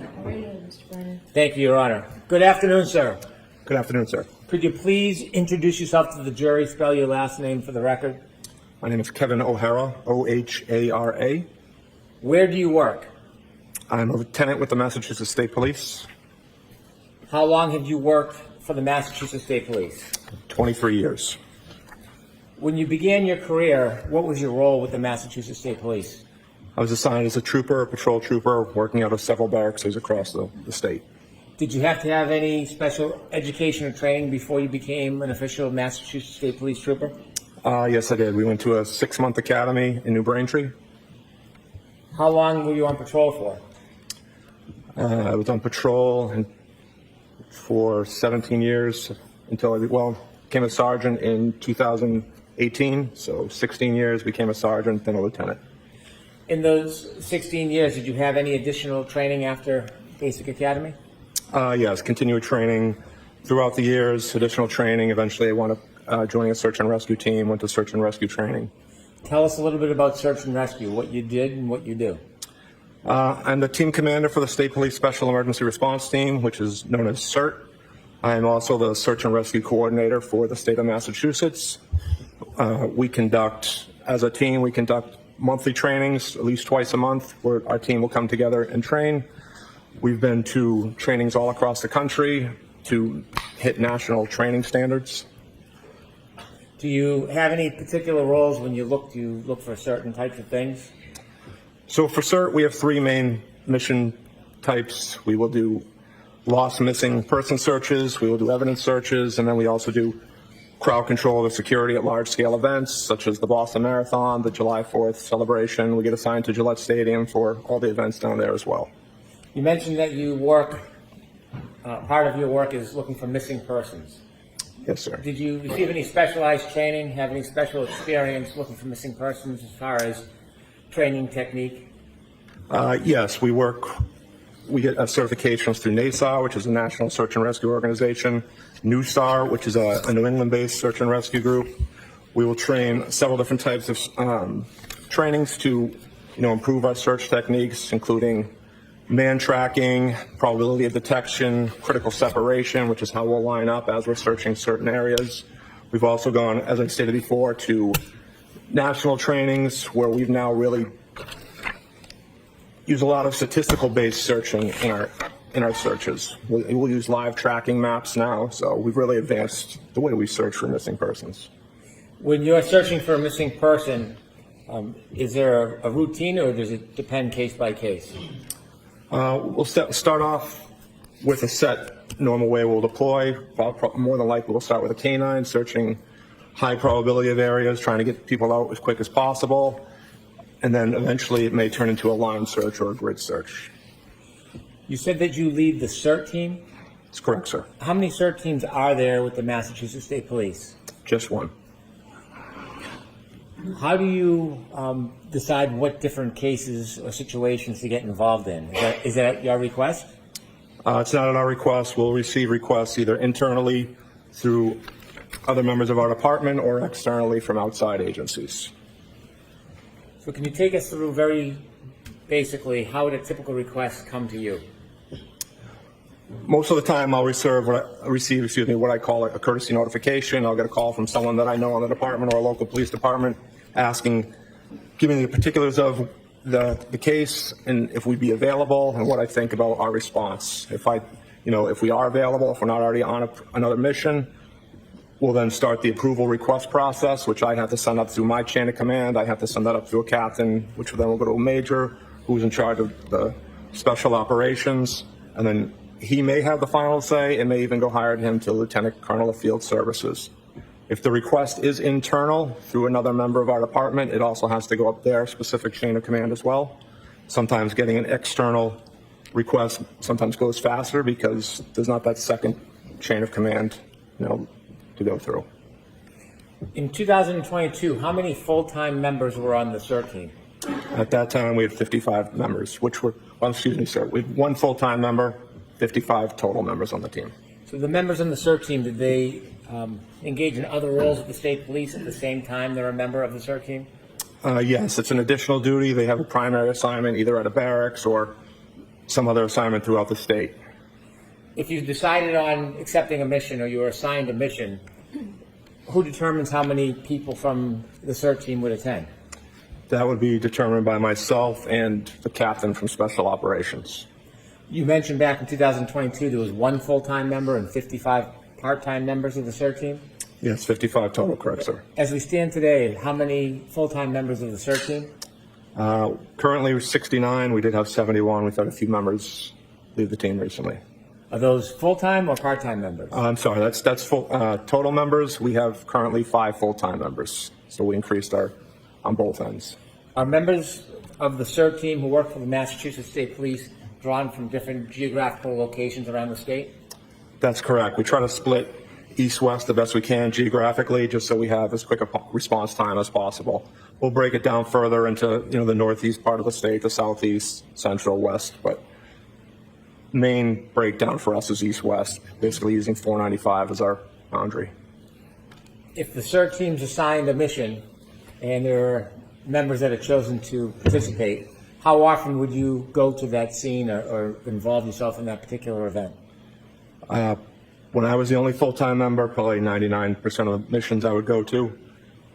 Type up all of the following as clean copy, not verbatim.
How are you, Mr. Brennan? Thank you, Your Honor. Good afternoon, sir. Good afternoon, sir. Could you please introduce yourself to the jury, spell your last name for the record? My name is Kevin O'Hara, O-H-A-R-A. Where do you work? I'm a lieutenant with the Massachusetts State Police, How long have you worked for the Massachusetts State Police? 23 years. When you began your career, what was your role with the Massachusetts State Police? I was assigned as a trooper, a patrol trooper, working out of several barracks across the state. Did you have to have any special education or training before you became an official Massachusetts State Police trooper? Yes, I did. We went to a 6-month academy in New Braintree. How long were you on patrol for? I was on patrol for 17 years until I became a sergeant in 2018. So 16 years, became a sergeant, then a lieutenant. In those 16 years, did you have any additional training after basic academy? Yes, continued training throughout the years, additional training. Eventually, I wound up joining a search and rescue team, went to search and rescue training. Tell us a little bit about search and rescue, what you did and what you do. I'm the team commander for the State Police Special Emergency Response Team, which is known as SERT. I'm also the search and rescue coordinator for the state of Massachusetts. As a team, we conduct monthly trainings, at least twice a month, where our team will come together and train. We've been to trainings all across the country to hit national training standards. Do you have any particular roles when you look for certain types of things? So for CERT, we have 3 main mission types. We will do lost missing person searches, we will do evidence searches, and then we also do crowd control or security at large-scale events, such as the Boston Marathon, the July 4th celebration. We get assigned to Gillette Stadium for all the events down there as well. You mentioned that you work, part of your work is looking for missing persons. Yes, sir. Did you receive any specialized training, have any special experience looking for missing persons as far as training technique? Yes, we get certifications through NASAR, which is a National Search and Rescue Organization, NewSAR, which is a New England-based search and rescue group. We will train several different types of trainings to, improve our search techniques, including man tracking, probability of detection, critical separation, which is how we'll line up as we're searching certain areas. We've also gone, as I stated before, to national trainings where we've now really used a lot of statistical-based searching in our searches. We'll use live tracking maps now, so we've really advanced the way we search for missing persons. When you're searching for a missing person, is there a routine or does it depend case by case? We'll start off with a set normal way we'll deploy. More than likely, we'll start with a canine, searching high probability of areas, trying to get people out as quick as possible. And then eventually it may turn into a line search or a grid search. You said that you lead the SERT team? That's correct, sir. How many SERT teams are there with the Massachusetts State Police? Just one. How do you decide what different cases or situations to get involved in? Is that your request? It's not at our request. We'll receive requests either internally through other members of our department or externally from outside agencies. So can you take us through very basically how would a typical request come to you? Most of the time I'll receive what I call a courtesy notification. I'll get a call from someone that I know in the department or a local police department giving the particulars of the case and if we'd be available and what I think about our response. If we are available, if we're not already on another mission, we'll then start the approval request process, which I'd have to send up through my chain of command. I have to send that up through a captain, which then will go to a major who's in charge of the special operations. And then he may have the final say and may even go hire him to Lieutenant Colonel of Field Services. If the request is internal through another member of our department, it also has to go up their specific chain of command as well. Sometimes getting an external request sometimes goes faster because there's not that second chain of command, to go through. In 2022, how many full-time members were on the SERT team? At that time, we had 55 members, we had one full-time member, 55 total members on the team. So the members on the SERT team, did they engage in other roles at the state police at the same time they're a member of the SERT team? Yes, it's an additional duty. They have a primary assignment either at a barracks or some other assignment throughout the state. If you decided on accepting a mission or you were assigned a mission, who determines how many people from the SERT team would attend? That would be determined by myself and the captain from Special Operations. You mentioned back in 2022 there was 1 full-time member and 55 part-time members of the SERT team. Yes, 55 total, correct, sir. As we stand today, how many full-time members of the SERT team? Currently, we're 69. We did have 71. We've had a few members leave the team recently. Are those full-time or part-time members? I'm sorry, that's full total members. We have currently 5 full-time members, so we increased our on both ends. Are members of the SERT team who work for the Massachusetts State Police drawn from different geographical locations around the state? That's correct. We try to split east-west the best we can geographically, just so we have as quick a response time as possible. We'll break it down further into the northeast part of the state, the southeast, central, west, but main breakdown for us is east-west, basically using 495 as our boundary. If the SERT team's assigned a mission and there are members that are chosen to participate, how often would you go to that scene or involve yourself in that particular event? When I was the only full-time member, probably 99% of the missions I would go to.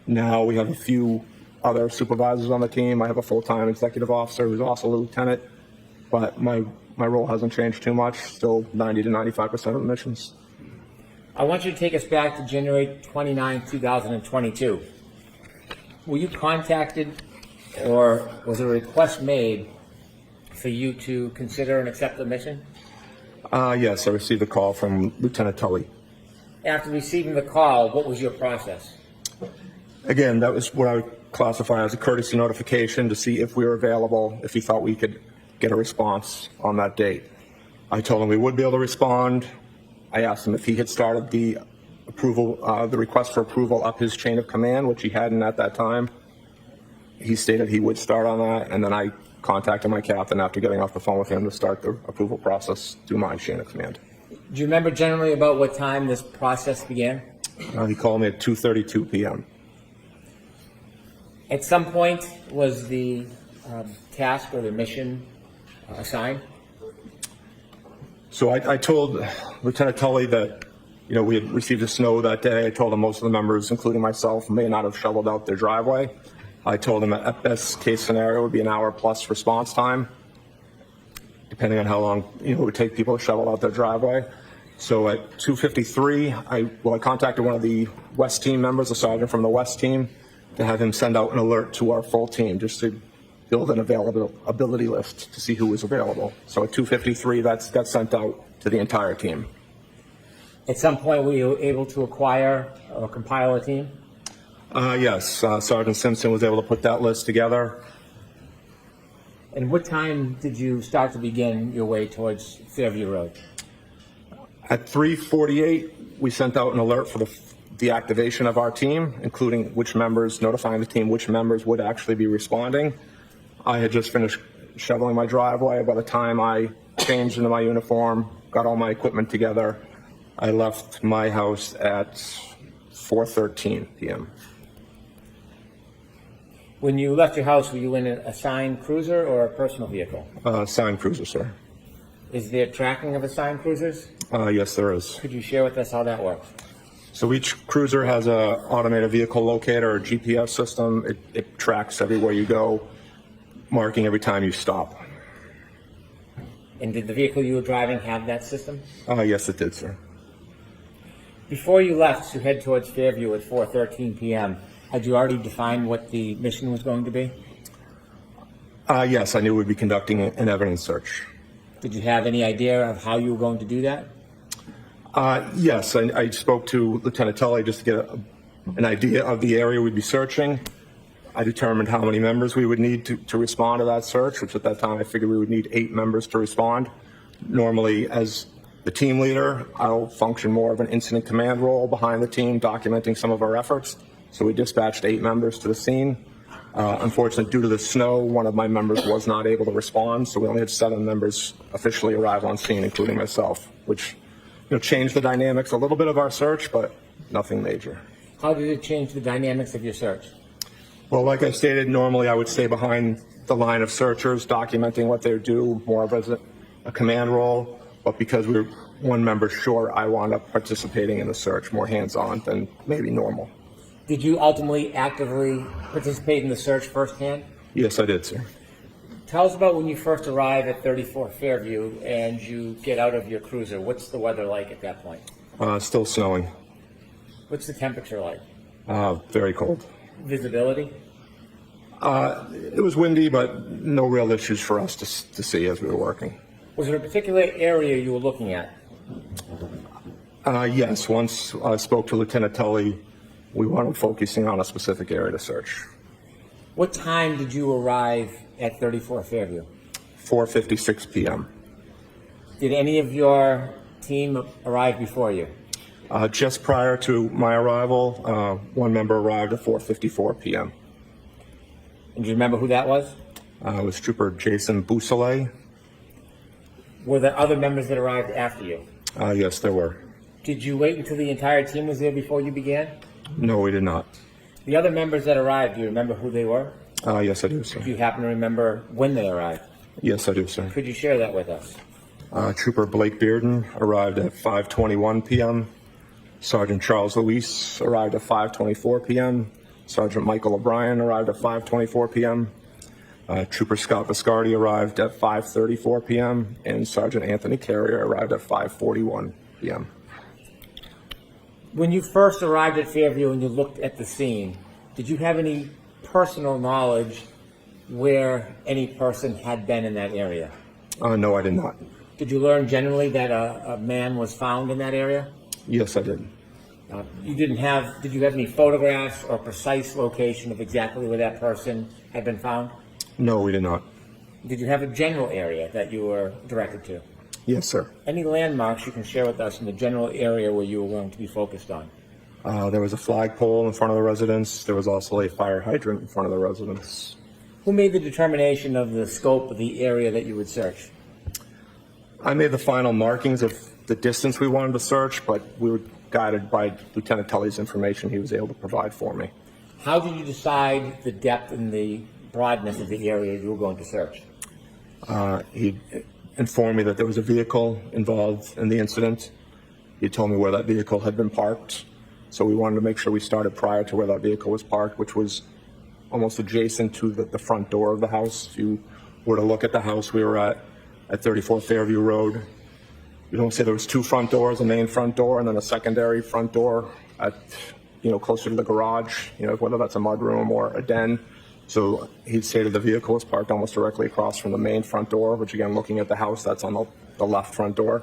Now we have a few other supervisors on the team. I have a full-time executive officer who's also a lieutenant, but my role hasn't changed too much, still 90 to 95% of the missions. I want you to take us back to January 29, 2022. Were you contacted or was a request made for you to consider and accept the mission? Yes, I received a call from Lieutenant Tully. After receiving the call, what was your process? Again, that was what I would classify as a courtesy notification to see if we were available, if he thought we could get a response on that date. I told him we would be able to respond. I asked him if he had started the approval, the request for approval up his chain of command, which he hadn't at that time. He stated he would start on that, and then I contacted my captain after getting off the phone with him to start the approval process through my chain of command. Do you remember generally about what time this process began? He called me at 2:32 p.m. At some point, was the task or the mission assigned? So I told Lieutenant Tully that, we had received a snow that day. I told him most of the members, including myself, may not have shoveled out their driveway. I told him at best case scenario would be an hour plus response time, depending on how long it would take people to shovel out their driveway. So at 2:53, I contacted one of the West team members, a sergeant from the West team, to have him send out an alert to our full team, just to build an availability list to see who was available. So at 2:53, that got sent out to the entire team. At some point, were you able to acquire or compile a team? Yes, Sergeant Simpson was able to put that list together. And what time did you start to begin your way towards Fairview Road? At 3:48, we sent out an alert for the activation of our team, including notifying the team which members would actually be responding. I had just finished shoveling my driveway. By the time I changed into my uniform, got all my equipment together, I left my house at 4:13 p.m. When you left your house, were you in an assigned cruiser or a personal vehicle? Signed cruiser, sir. Is there tracking of assigned cruisers? Yes, there is. Could you share with us how that works? So each cruiser has a automated vehicle locator or GPS system. It tracks everywhere you go, marking every time you stop. And did the vehicle you were driving have that system? Yes, it did, sir. Before you left to head towards Fairview at 4:13 p.m., had you already defined what the mission was going to be? Yes, I knew we'd be conducting an evidence search. Did you have any idea of how you were going to do that? Yes, I spoke to Lieutenant Tully just to get an idea of the area we'd be searching. I determined how many members we would need to respond to that search, which at that time I figured we would need 8 members to respond. Normally, as the team leader, I'll function more of an incident command role behind the team, documenting some of our efforts. So we dispatched 8 members to the scene. Unfortunately, due to the snow, one of my members was not able to respond, so we only had 7 members officially arrive on scene, including myself, which changed the dynamics a little bit of our search, but nothing major. How did it change the dynamics of your search? Well, like I stated, normally I would stay behind the line of searchers, documenting what they do, more of as a command role, but because we were one member short, I wound up participating in the search more hands-on than maybe normal. Did you ultimately actively participate in the search firsthand? Yes, I did, sir. Tell us about when you first arrive at 34 Fairview and you get out of your cruiser. What's the weather like at that point? Still snowing. What's the temperature like? Very cold. Visibility? It was windy, but no real issues for us to see as we were working. Was there a particular area you were looking at? Yes, once I spoke to Lieutenant Tully, we wanted focusing on a specific area to search. What time did you arrive at 34 Fairview? 4:56 p.m. Did any of your team arrive before you? Just prior to my arrival, one member arrived at 4:54 p.m. And do you remember who that was? It was Trooper Jason Bousselet. Were there other members that arrived after you? Yes, there were. Did you wait until the entire team was there before you began? No, we did not. The other members that arrived, do you remember who they were? Yes, I do, sir. Do you happen to remember when they arrived? Yes, I do, sir. Could you share that with us? Trooper Blake Bearden arrived at 5:21 p.m. Sergeant Charles Luis arrived at 5:24 p.m. Sergeant Michael O'Brien arrived at 5:24 p.m. Trooper Scott Viscardi arrived at 5:34 p.m. and Sergeant Anthony Carrier arrived at 5:41 p.m. When you first arrived at Fairview and you looked at the scene, did you have any personal knowledge where any person had been in that area? No, I did not. Did you learn generally that a man was found in that area? Yes, I did. Did you have any photographs or precise location of exactly where that person had been found? No, we did not. Did you have a general area that you were directed to? Yes, sir. Any landmarks you can share with us in the general area where you were going to be focused on? There was a flagpole in front of the residence. There was also a fire hydrant in front of the residence. Who made the determination of the scope of the area that you would search? I made the final markings of the distance we wanted to search, but we were guided by Lieutenant Tully's information he was able to provide for me. How did you decide the depth and the broadness of the area you were going to search? He informed me that there was a vehicle involved in the incident. He told me where that vehicle had been parked. So we wanted to make sure we started prior to where that vehicle was parked, which was almost adjacent to the front door of the house. If you were to look at the house we were at 34 Fairview Road, you don't say there was two front doors, a main front door and then a secondary front door at, closer to the garage, whether that's a mudroom or a den. So he stated the vehicle was parked almost directly across from the main front door, which again, looking at the house, that's on the left front door.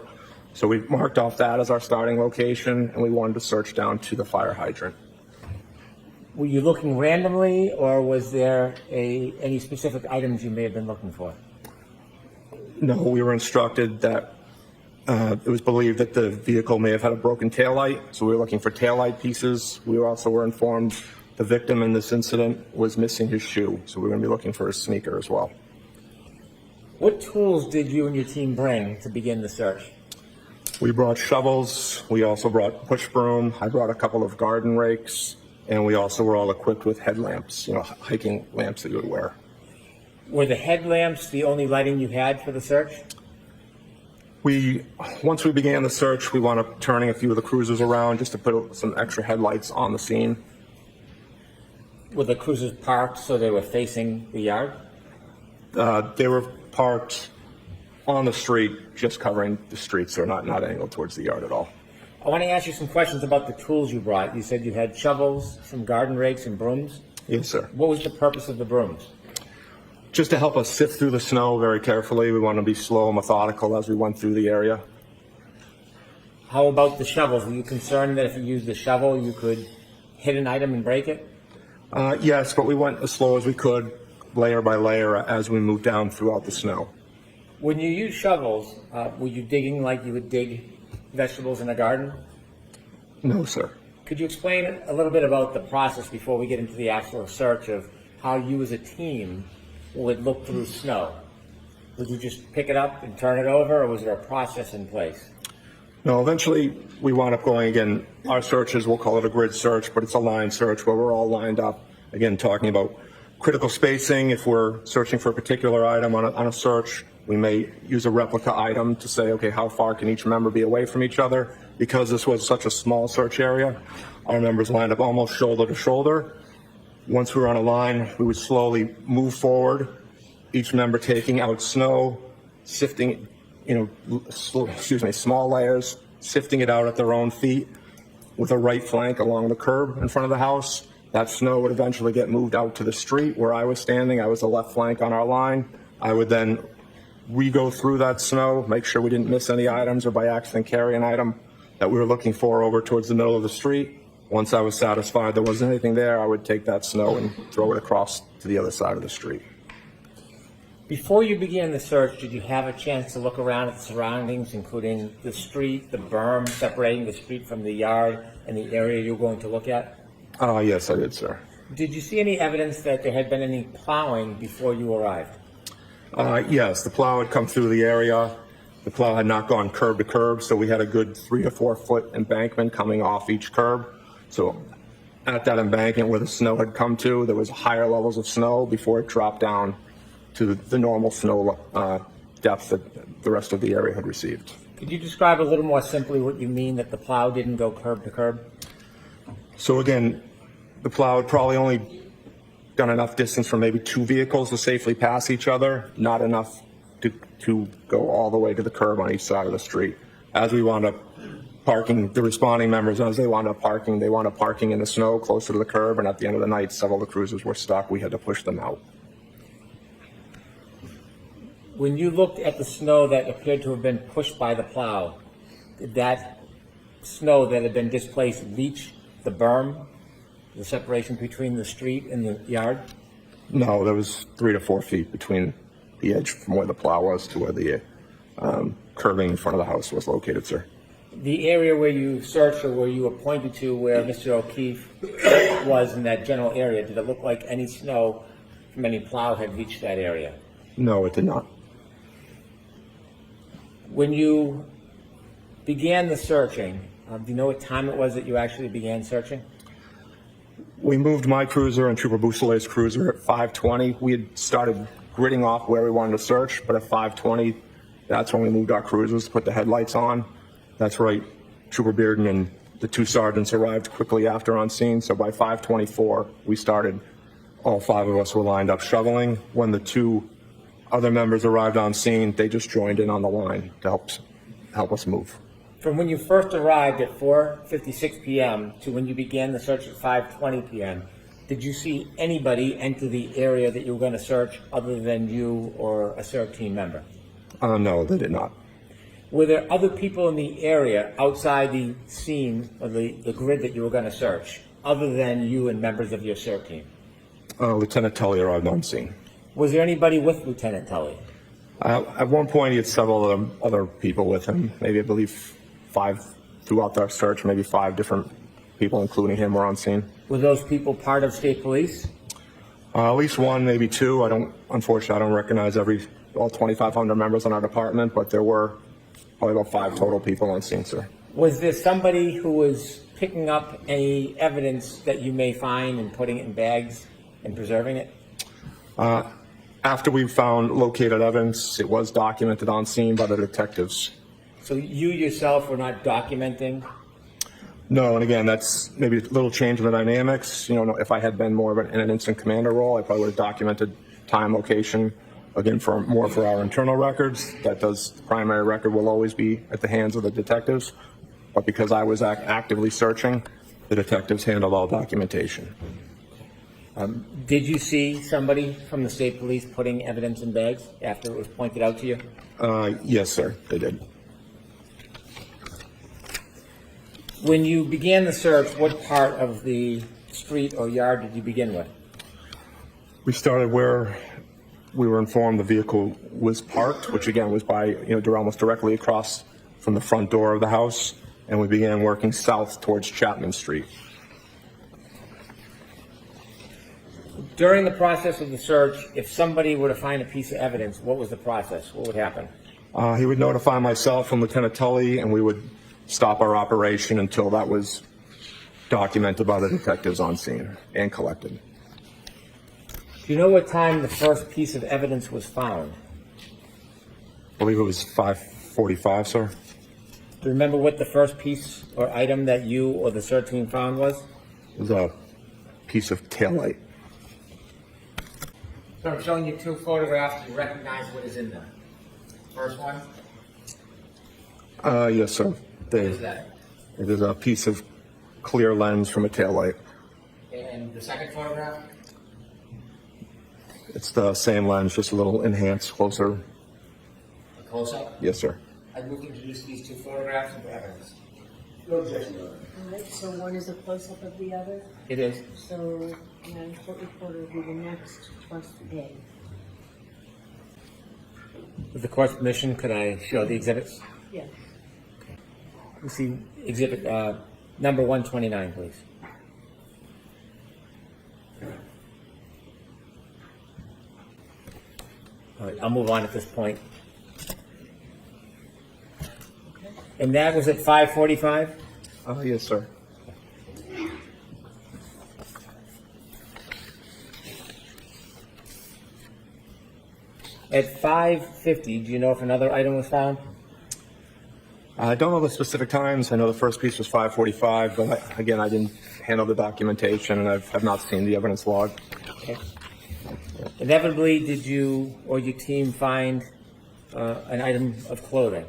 So we marked off that as our starting location, and we wanted to search down to the fire hydrant. Were you looking randomly, or was there any specific items you may have been looking for? No, we were instructed that it was believed that the vehicle may have had a broken taillight, so we were looking for taillight pieces. We also were informed the victim in this incident was missing his shoe, so we're going to be looking for his sneaker as well. What tools did you and your team bring to begin the search? We brought shovels. We also brought push broom. I brought a couple of garden rakes, and we also were all equipped with headlamps, hiking lamps that you would wear. Were the headlamps the only lighting you had for the search? Once we began the search, we wound up turning a few of the cruisers around just to put some extra headlights on the scene. Were the cruisers parked so they were facing the yard? They were parked on the street, just covering the street, so not angled towards the yard at all. I want to ask you some questions about the tools you brought. You said you had shovels, some garden rakes, and brooms. Yes, sir. What was the purpose of the brooms? Just to help us sift through the snow very carefully. We wanted to be slow and methodical as we went through the area. How about the shovels? Were you concerned that if you used the shovel, you could hit an item and break it? Yes, but we went as slow as we could, layer by layer, as we moved down throughout the snow. When you use shovels, were you digging like you would dig vegetables in a garden? No, sir. Could you explain a little bit about the process before we get into the actual search of how you as a team would look through snow? Would you just pick it up and turn it over, or was there a process in place? No, eventually we wound up going again. Our searches, we'll call it a grid search, but it's a line search where we're all lined up. Again, talking about critical spacing. If we're searching for a particular item on a search, We may use a replica item to say, okay, how far can each member be away from each other? Because this was such a small search area, our members lined up almost shoulder to shoulder. Once we were on a line, we would slowly move forward, each member taking out snow, sifting, small layers, sifting it out at their own feet with a right flank along the curb in front of the house. That snow would eventually get moved out to the street where I was standing. I was the left flank on our line. I would then re-go through that snow, make sure we didn't miss any items or by accident carry an item that we were looking for over towards the middle of the street. Once I was satisfied there wasn't anything there, I would take that snow and throw it across to the other side of the street. Before you began the search, did you have a chance to look around at the surroundings, including the street, the berm separating the street from the yard, and the area you were going to look at? Yes, I did, sir. Did you see any evidence that there had been any plowing before you arrived? Yes, the plow had come through the area. The plow had not gone curb to curb, so we had a good 3 to 4 foot embankment coming off each curb. So at that embankment where the snow had come to, there was higher levels of snow before it dropped down to the normal snow depth that the rest of the area had received. Could you describe a little more simply what you mean that the plow didn't go curb to curb? So again, the plow had probably only done enough distance for maybe 2 vehicles to safely pass each other, not enough to go all the way to the curb on each side of the street. As we wound up parking, the responding members, as they wound up parking in the snow closer to the curb, and at the end of the night, several of the cruisers were stuck. We had to push them out. When you looked at the snow that appeared to have been pushed by the plow, did that snow that had been displaced reach the berm, the separation between the street and the yard? No, there was 3 to 4 feet between the edge from where the plow was to where the curbing in front of the house was located, sir. The area where you searched or where you were pointed to where Mr. O'Keefe was in that general area, did it look like any snow from any plow had reached that area? No, it did not. When you began the searching, do you know what time it was that you actually began searching? We moved my cruiser and Trooper Boussolet's cruiser at 5:20. We had started gridding off where we wanted to search, but at 5:20, that's when we moved our cruisers, put the headlights on. That's right, Trooper Bearden and the 2 sergeants arrived quickly after on scene, so by 5:24, we started, all 5 of us were lined up shoveling. When the 2 other members arrived on scene, they just joined in on the line to help us move. From when you first arrived at 4:56 p.m. to when you began the search at 5:20 p.m., did you see anybody enter the area that you were going to search other than you or a SERT team member? No, they did not. Were there other people in the area outside the scene or the grid that you were going to search other than you and members of your SERT team? Lieutenant Tully arrived on scene. Was there anybody with Lieutenant Tully? At one point, he had several other people with him. Maybe, I believe, 5 throughout our search. Maybe 5 different people, including him, were on scene. Were those people part of state police? At least 1, maybe 2. Unfortunately, I don't recognize all 2,500 members in our department, but there were probably about 5 total people on scene, sir. Was there somebody who was picking up any evidence that you may find and putting it in bags and preserving it? After we found located evidence, it was documented on scene by the detectives. So you yourself were not documenting? No, and again, that's maybe a little change in the dynamics. You know, if I had been more of in an instant commander role, I probably would have documented time, location, again, for our internal records. The primary record will always be at the hands of the detectives. But because I was actively searching, the detectives handled all documentation. Did you see somebody from the state police putting evidence in bags after it was pointed out to you? Yes, sir, they did. When you began the search, what part of the street or yard did you begin with? We started where we were informed the vehicle was parked, which again was by, almost directly across from the front door of the house, and we began working south towards Chapman Street. During the process of the search, if somebody were to find a piece of evidence, what was the process? What would happen? He would notify myself and Lieutenant Tully, and we would stop our operation until that was documented by the detectives on scene and collected. Do you know what time the first piece of evidence was found? believe it was 5:45, sir. Do you remember what the first piece or item that you or the SERT team found was? It was a piece of taillight. So I'm showing you two photographs. You recognize what is in them. First one, Yes, sir. what is that? It is a piece of clear lens from a taillight. And the second photograph? It's the same lens, just a little enhanced, closer. A close-up? Yes, sir. I move to introduce these two photographs into evidence. No objection, Your Honor. All right, so one is a close-up of the other, It is. so now court reporter will be the next plus A. With the court's permission, could I show the exhibits? Yes. We see exhibit number 129, please. All right, I'll move on at this point. And that was at 5:45? Yes, sir. At 5:50, do you know if another item was found? I don't know the specific times. I know the first piece was 5:45, but again, I didn't handle the documentation, and I've not seen the evidence log. Okay. Inevitably, did you or your team find an item of clothing?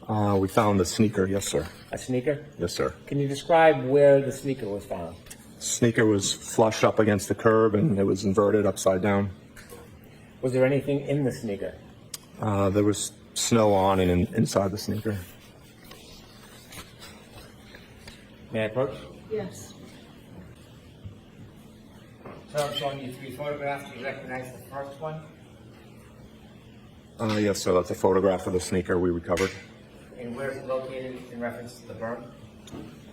We found the sneaker. Yes, sir. A sneaker? Yes, sir. Can you describe where the sneaker was found? Sneaker was flush up against the curb, and it was inverted upside down. Was there anything in the sneaker? There was snow on and inside the sneaker. May I approach? Yes. So I'm showing you three photographs. Do you recognize the first one? Yes, sir. That's a photograph of the sneaker we recovered. And where is it located in reference to the burn?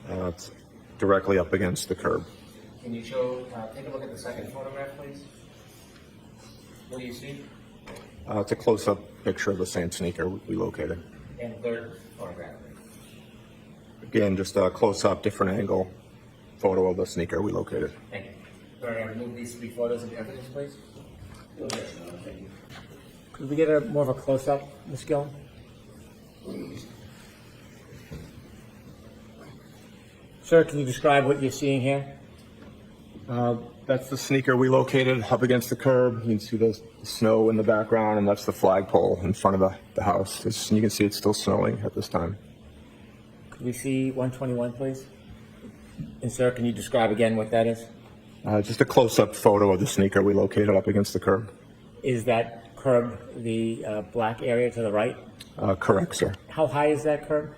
It's directly up against the curb. Can you show, take a look at the second photograph, please? What do you see? It's a close-up picture of the same sneaker we located. And third photograph, please. Again, just a close-up, different angle photo of the sneaker we located. Thank you. All right, remove these three photos into evidence, please. No objection, Your Honor. Thank you. Could we get a more of a close-up, Ms. Gillen? Sir, can you describe what you're seeing here? That's the sneaker we located up against the curb. You can see the snow in the background, and that's the flagpole in front of the house. You can see it's still snowing at this time. Could we see 121, please? And sir, can you describe again what that is? Just a close-up photo of the sneaker we located up against the curb. Is that curb the black area to the right? Correct, sir. How high is that curb?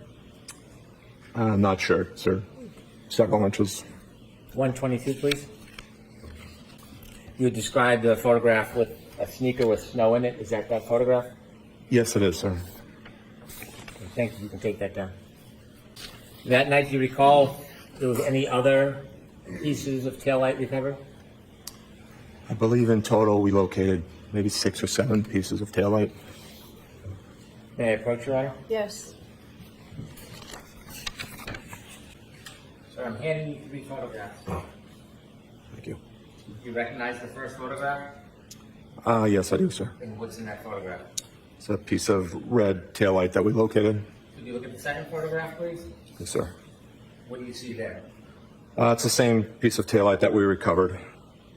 I'm not sure, sir. Several inches. 122, please. You would describe the photograph with a sneaker with snow in it. Is that photograph? Yes, it is, sir. Thank you. You can take that down. That night, do you recall there was any other pieces of taillight recovered? I believe in total we located maybe 6 or 7 pieces of taillight. May I approach, Your Honor? Yes. Sir, I'm handing you three photographs. Thank you. Do you recognize the first photograph? Yes, I do, sir. And what's in that photograph? It's a piece of red taillight that we located. Could you look at the second photograph, please? Yes, sir. What do you see there? It's the same piece of taillight that we recovered,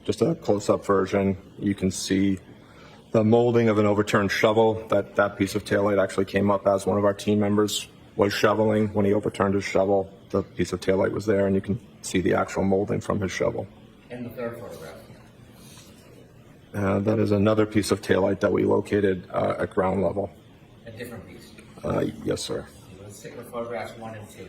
just a close-up version. You can see the molding of an overturned shovel. That piece of taillight actually came up as one of our team members was shoveling. When he overturned his shovel, the piece of taillight was there, and you can see the actual molding from his shovel. And the third photograph? That is another piece of taillight that we located at ground level. A different piece? Yes, sir. Let's stick with photographs 1 and 2.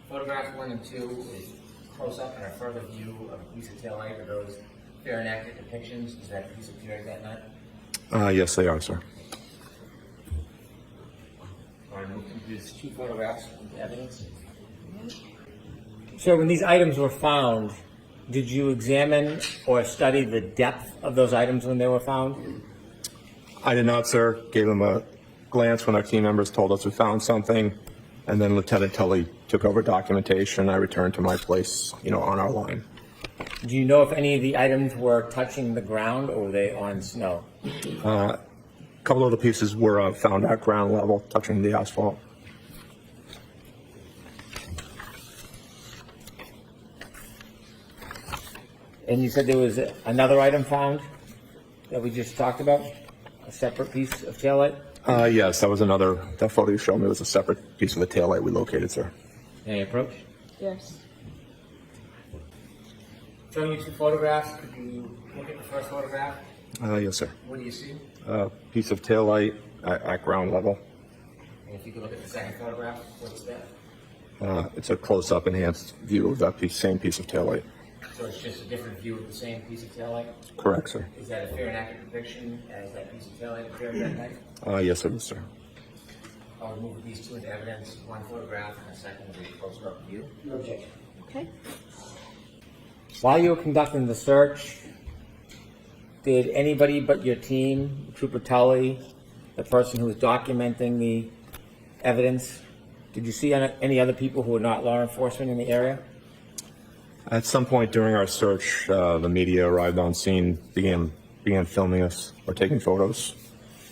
Photographs 1 and 2 is close-up and a further view of a piece of taillight. Are those fair and accurate depictions? Is that piece appeared that night? Yes, they are, sir. All right, we'll introduce two photographs into evidence. So when these items were found, did you examine or study the depth of those items when they were found? I did not, sir. Gave them a glance when our team members told us we found something, and then Lieutenant Tully took over documentation. I returned to my place, on our line. Do you know if any of the items were touching the ground or were they on snow? couple of the pieces were found at ground level, touching the asphalt. And you said there was another item found that we just talked about? A separate piece of taillight? Yes, that photo you showed me was a separate piece of the taillight we located, sir. Any approach? Yes. Showing you two photographs. Could you look at the first photograph? Yes, sir. What do you see? Piece of taillight at ground level. And if you could look at the second photograph, what's that? It's a close-up enhanced view of that same piece of taillight. So it's just a different view of the same piece of taillight? Correct, sir. Is that a fair and accurate depiction as that piece of taillight appeared that night? Yes, it is, sir. I'll remove these two into evidence, one photograph and a second will be a closer-up view. No objection. Okay. While you were conducting the search, did anybody but your team, Trooper Tully, the person who was documenting the evidence, did you see any other people who were not law enforcement in the area? At some point during our search, the media arrived on scene, began filming us or taking photos.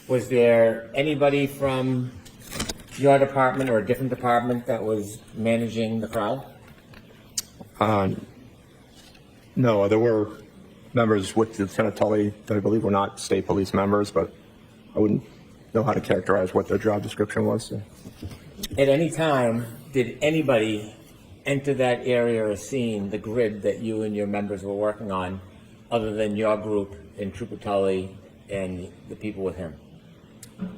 Was there anybody from your department or a different department that was managing the crowd? No, there were members with Lieutenant Tully that I believe were not state police members, but I wouldn't know how to characterize what their job description was. So. At any time, did anybody enter that area or scene, the grid that you and your members were working on, other than your group and Trooper Tully and the people with him?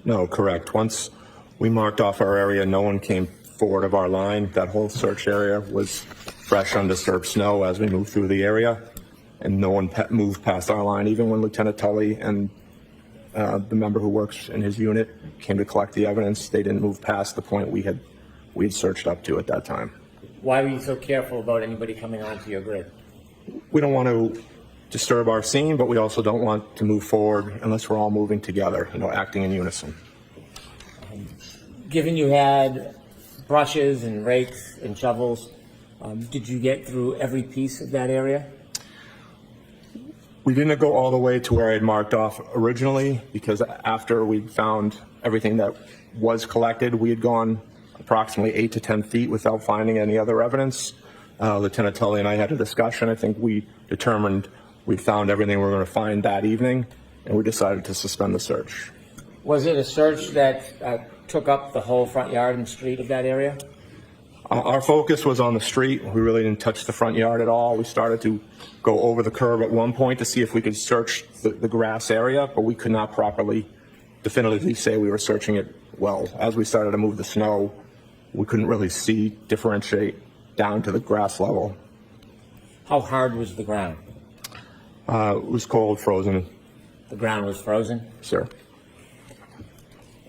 No, correct. Once we marked off our area, no one came forward of our line. That whole search area was fresh, undisturbed snow as we moved through the area, and no one moved past our line. Even when Lieutenant Tully and the member who works in his unit came to collect the evidence, they didn't move past the point we had searched up to at that time. Why were you so careful about anybody coming onto your grid? We don't want to disturb our scene, but we also don't want to move forward unless we're all moving together, acting in unison. Given you had brushes and rakes and shovels, did you get through every piece of that area? We didn't go all the way to where I had marked off originally, because after we found everything that was collected, we had gone approximately 8 to 10 feet without finding any other evidence. Lieutenant Tully and I had a discussion. I think we determined we found everything we were going to find that evening, and we decided to suspend the search. Was it a search that took up the whole front yard and street of that area? Our focus was on the street. We really didn't touch the front yard at all. We started to go over the curb at one point to see if we could search the grass area, but we could not properly definitively say we were searching it well. As we started to move the snow, we couldn't really differentiate down to the grass level. How hard was the ground? It was cold, frozen, The ground was frozen? sir.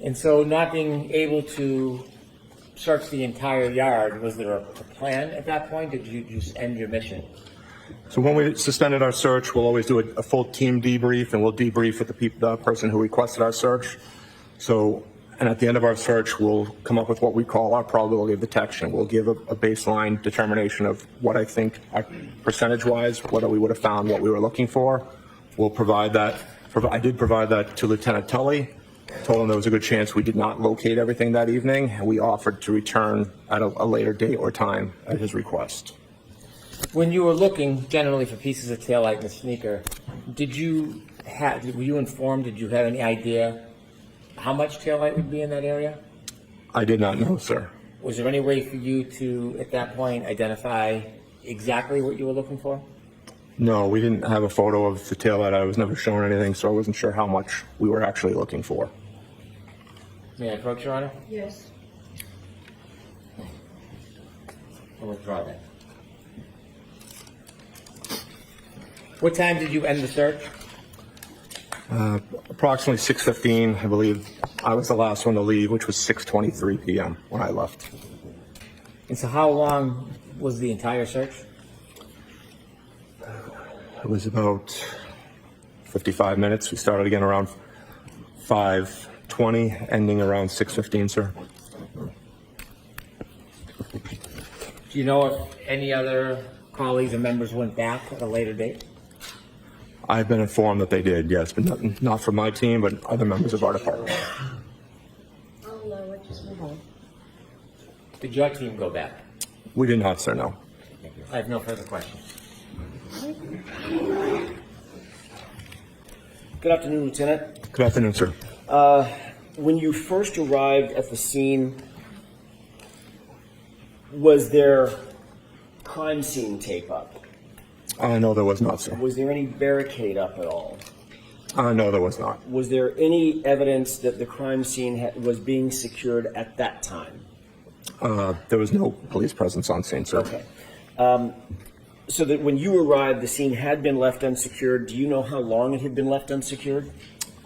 And so not being able to search the entire yard, was there a plan at that point? Did you just end your mission? So when we suspended our search, we'll always do a full team debrief, and we'll debrief with the person who requested our search. And at the end of our search, we'll come up with what we call our probability of detection. We'll give a baseline determination of what I think, percentage-wise, what we would have found, what we were looking for. We'll provide that. I did provide that to Lieutenant Tully. Told him there was a good chance we did not locate everything that evening, and we offered to return at a later date or time at his request. When you were looking generally for pieces of taillight in the sneaker, were you informed, did you have any idea how much taillight would be in that area? I did not know, sir. Was there any way for you to, at that point, identify exactly what you were looking for? No, we didn't have a photo of the taillight. I was never shown anything, so I wasn't sure how much we were actually looking for. May I approach, Your Honor? Yes. I'll withdraw that. What time did you end the search? Approximately 6:15, I believe. I was the last one to leave, which was 6:23 p.m. when I left. And so how long was the entire search? It was about 55 minutes. We started again around 5:20, ending around 6:15, sir. Do you know if any other colleagues or members went back at a later date? I've been informed that they did, yes, but not from my team, but other members of our department. I'll just move on. Did your team go back? We did not, sir, no. Thank you. I have no further questions. Good afternoon, Lieutenant. Good afternoon, sir. When you first arrived at the scene, was there crime scene tape up? No, there was not, sir. Was there any barricade up at all? No, there was not. Was there any evidence that the crime scene was being secured at that time? There was no police presence on scene, sir. Okay. So that when you arrived, the scene had been left unsecured. Do you know how long it had been left unsecured?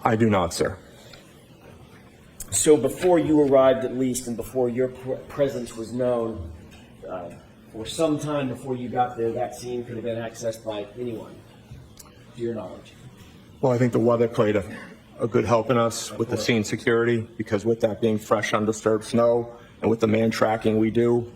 I do not, sir. So before you arrived, at least, and before your presence was known, or some time before you got there, that scene could have been accessed by anyone, to your knowledge. Well, I think the weather played a good help in us with the scene security, because with that being fresh, undisturbed snow, and with the man tracking we do,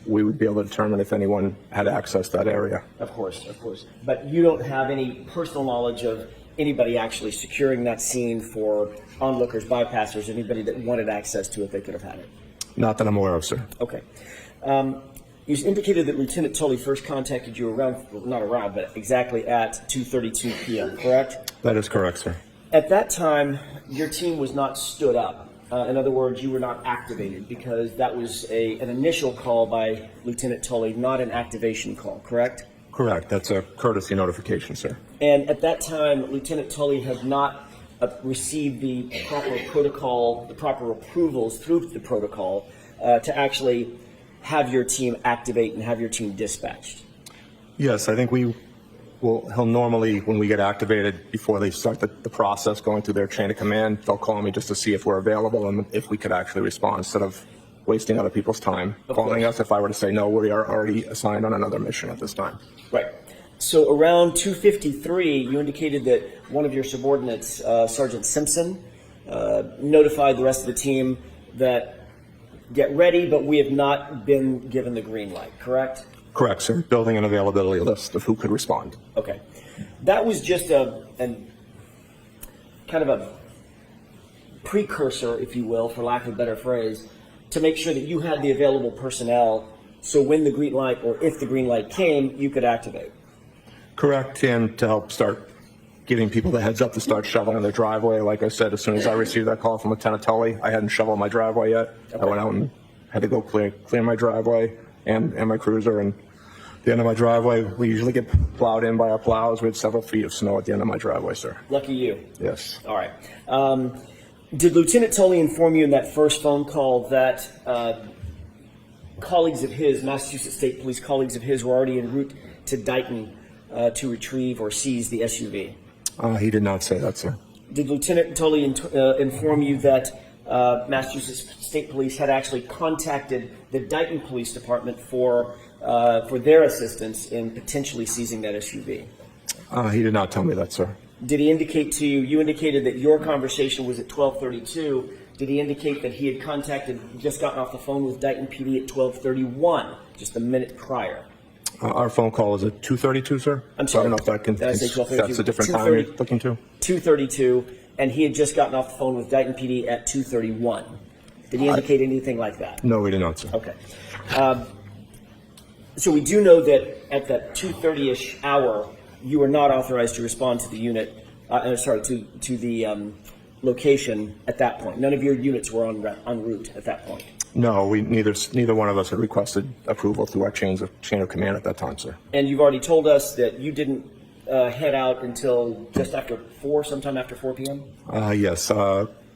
we would be able to determine if anyone had access to that area. Of course, of course. But you don't have any personal knowledge of anybody actually securing that scene for onlookers, bypassers, anybody that wanted access to it, they could have had it? Not that I'm aware of, sir. Okay. You indicated that Lieutenant Tully first contacted you around, well, not around, but exactly at 2:32 p.m., correct? That is correct, sir. At that time, your team was not stood up. In other words, you were not activated because that was an initial call by Lieutenant Tully, not an activation call, correct? Correct. That's a courtesy notification, sir. And at that time, Lieutenant Tully had not received the proper protocol, the proper approvals through the protocol to actually have your team activate and have your team dispatched. Yes, I think he'll normally, when we get activated, before they start the process going through their chain of command, they'll call me just to see if we're available and if we could actually respond instead of wasting other people's time calling us. If I were to say, no, we are already assigned on another mission at this time. Right. So around 2:53, you indicated that one of your subordinates, Sergeant Simpson, notified the rest of the team that get ready, but we have not been given the green light, correct? Correct, sir. Building an availability list of who could respond. Okay. That was just a kind of a precursor, if you will, for lack of a better phrase, to make sure that you had the available personnel so when the green light, or if the green light came, you could activate. Correct, and to help start giving people the heads up to start shoveling their driveway. Like I said, as soon as I received that call from Lieutenant Tully, I hadn't shoveled my driveway yet. Okay. I went out and had to go clear my driveway and my cruiser, and the end of my driveway, we usually get plowed in by our plows. We had several feet of snow at the end of my driveway, sir. Lucky you. Yes. All right. Did Lieutenant Tully inform you in that first phone call that colleagues of his, Massachusetts State Police colleagues of his, were already en route to Dighton to retrieve or seize the SUV? He did not say that, sir. Did Lieutenant Tully inform you that Massachusetts State Police had actually contacted the Dighton Police Department for their assistance in potentially seizing that SUV? He did not tell me that, sir. Did he indicate to you, you indicated that your conversation was at 12:32. Did he indicate that he had just gotten off the phone with Dighton PD at 12:31, just a minute prior? Our phone call was at 2:32, sir. I'm sorry. I don't know if that can, Did I say 12:32? that's a different time you're looking to. 2:32, and he had just gotten off the phone with Dighton PD at 2:31. Did he indicate anything like that? No, we did not, sir. Okay. So we do know that at that 2:30-ish hour, you were not authorized to respond to the unit, to the location at that point. None of your units were en route at that point. No, neither one of us had requested approval through our chain of command at that time, sir. And you've already told us that you didn't head out until just after 4, sometime after 4 p.m.? Yes.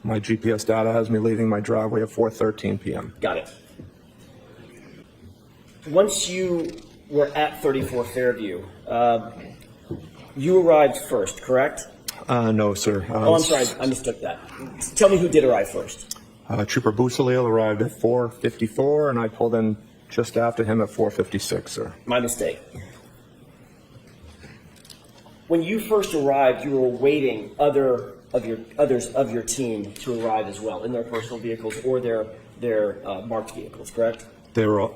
My GPS data has me leaving my driveway at 4:13 p.m. Got it. Once you were at 34 Fairview, you arrived first, correct? No, sir. I'm sorry, I mistook that. Tell me who did arrive first. Trooper Busalil arrived at 4:54, and I pulled in just after him at 4:56, sir. My mistake. When you first arrived, you were awaiting others of your team to arrive as well in their personal vehicles or their marked vehicles, correct? They were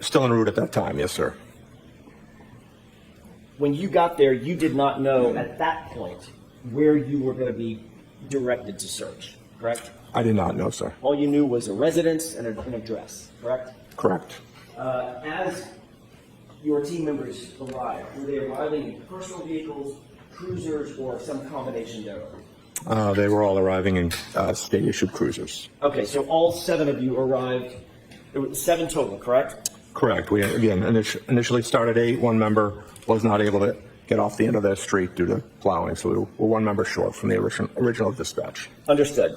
still en route at that time, yes, sir. when you got there, you did not know at that point where you were going to be directed to search, correct? I did not know, sir. All you knew was a residence and an address, correct? Correct. As your team members arrived, were they arriving in personal vehicles, cruisers, or some combination thereof? They were all arriving in state-issued cruisers. Okay, so all 7 of you arrived. It was 7 total, correct? Correct. We, again, initially started 8. One member was not able to get off the end of their street due to plowing, so we were 1 member short from the original dispatch. Understood.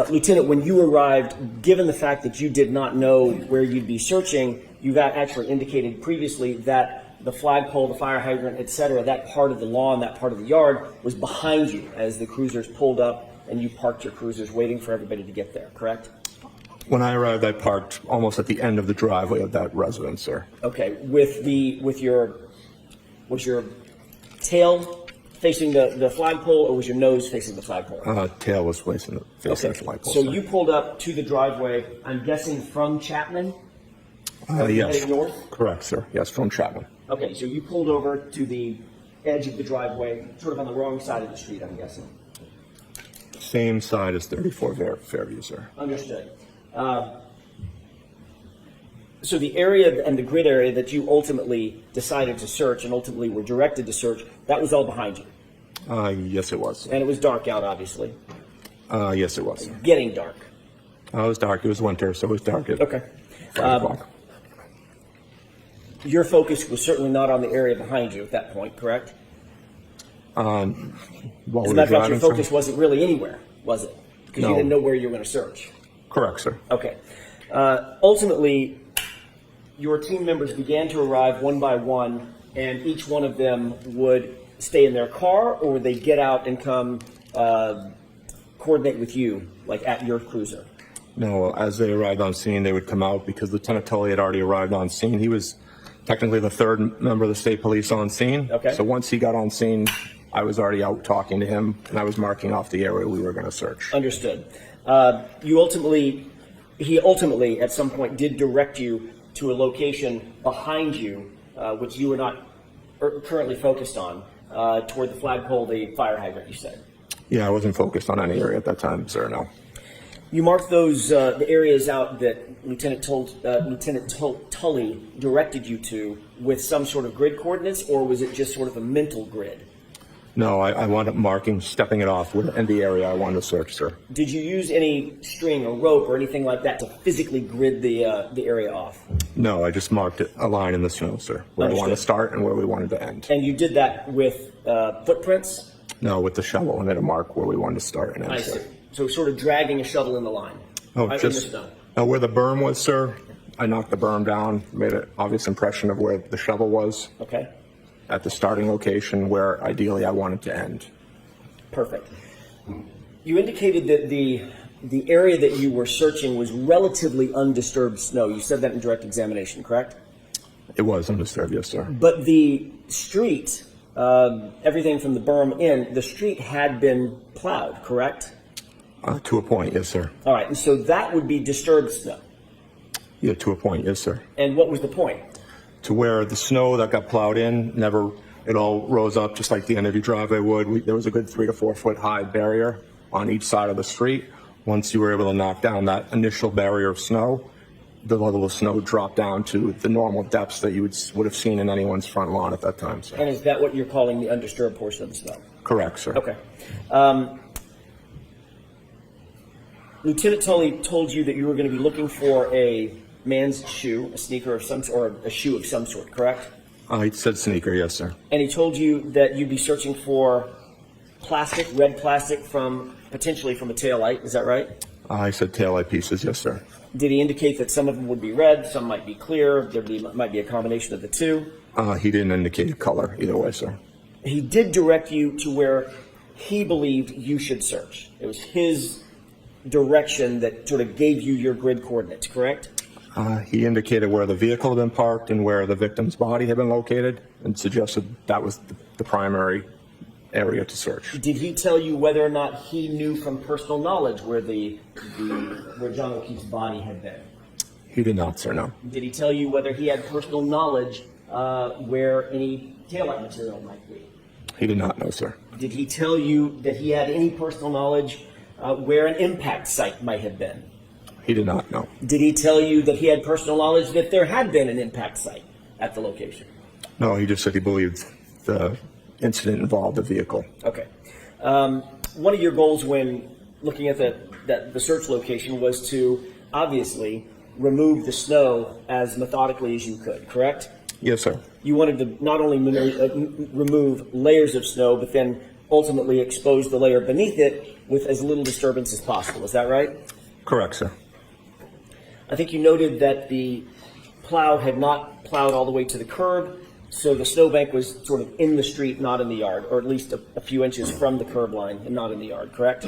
Lieutenant, when you arrived, given the fact that you did not know where you'd be searching, you got actually indicated previously that the flagpole, the fire hydrant, et cetera, that part of the lawn, that part of the yard was behind you as the cruisers pulled up and you parked your cruisers waiting for everybody to get there, correct? When I arrived, I parked almost at the end of the driveway of that residence, sir. Okay, was your tail facing the flagpole, or was your nose facing the flagpole? Tail was facing the flagpole. So sir. you pulled up to the driveway, I'm guessing from Chapman? Yes. Heading north? Correct, sir. Yes, from Chapman. Okay, so you pulled over to the edge of the driveway, sort of on the wrong side of the street, I'm guessing. Same side as 34 Fairview, sir. Understood. So the area and the grid area that you ultimately decided to search and ultimately were directed to search, that was all behind you. Yes, it was. And it was dark out, obviously. Yes, it was. Getting dark. It was dark. It was winter, so it was dark at Okay. 5 o'clock. Your focus was certainly not on the area behind you at that point, correct? While As we a were matter of fact, your driving, focus sir? wasn't really anywhere, was it? Because you No. didn't know where you were going to search. Correct, sir. Okay. Ultimately, your team members began to arrive one by one, and each one of them would stay in their car, or would they get out and come coordinate with you, like at your cruiser? No, as they arrived on scene, they would come out because Lieutenant Tully had already arrived on scene. He was technically the 3rd member of the state police on scene. Okay. So once he got on scene, I was already out talking to him, and I was marking off the area we were going to search. Understood. He ultimately, at some point, did direct you to a location behind you, which you were not currently focused on, toward the flagpole, the fire hydrant, you said. Yeah, I wasn't focused on any area at that time, sir, no. You marked those the areas out that Lieutenant Tully directed you to with some sort of grid coordinates, or was it just sort of a mental grid? No, I wound up marking, stepping it off in the area I wanted to search, sir. Did you use any string or rope or anything like that to physically grid the area off? No, I just marked a line in the snow, sir, where I wanted to Understood. start and where we wanted to end. And you did that with footprints? No, with the shovel, and then a mark where we wanted to start and end, I see. sir. So sort of dragging a shovel in the line. Oh, In just the snow. where the berm was, sir, I knocked the berm down, made an obvious impression of where the shovel was Okay, at the starting location where ideally I wanted to end. perfect. You indicated that the area that you were searching was relatively undisturbed snow. You said that in direct examination, correct? It was undisturbed, yes, sir. But the street, everything from the berm in, the street had been plowed, correct? To a point, yes, sir. All right, and so that would be disturbed snow. Yeah, to a point, yes, sir. And what was the point? To where the snow that got plowed in it all rose up just like the end of your driveway would. There was a good 3 to 4 foot high barrier on each side of the street. Once you were able to knock down that initial barrier of snow, the level of snow dropped down to the normal depths that you would have seen in anyone's front lawn at that time, sir. And is that what you're calling the undisturbed portion of the snow? Correct, sir. Okay. Lieutenant Tully told you that you were going to be looking for a man's shoe, a sneaker of some sort, or a shoe of some sort, correct? He said sneaker, yes, sir. And he told you that you'd be searching for plastic, red plastic, potentially from a taillight. Is that right? I said taillight pieces, yes, sir. Did he indicate that some of them would be red, some might be clear, might be a combination of the two? He didn't indicate a color either way, sir. He did direct you to where he believed you should search. It was his direction that sort of gave you your grid coordinates, correct? He indicated where the vehicle had been parked and where the victim's body had been located and suggested that was the primary area to search. Did he tell you whether or not he knew from personal knowledge where where John O'Keefe's body had been? He did not, sir, no. Did he tell you whether he had personal knowledge where any taillight material might be? He did not know, sir. Did he tell you that he had any personal knowledge where an impact site might have been? He did not know. Did he tell you that he had personal knowledge that there had been an impact site at the location? No, he just said he believed the incident involved a vehicle. Okay. One of your goals when looking at the search location was to obviously remove the snow as methodically as you could, correct? Yes, sir. You wanted to not only remove layers of snow, but then ultimately expose the layer beneath it with as little disturbance as possible. Is that right? Correct, sir. I think you noted that the plow had not plowed all the way to the curb, so the snowbank was sort of in the street, not in the yard, or at least a few inches from the curb line and not in the yard, correct?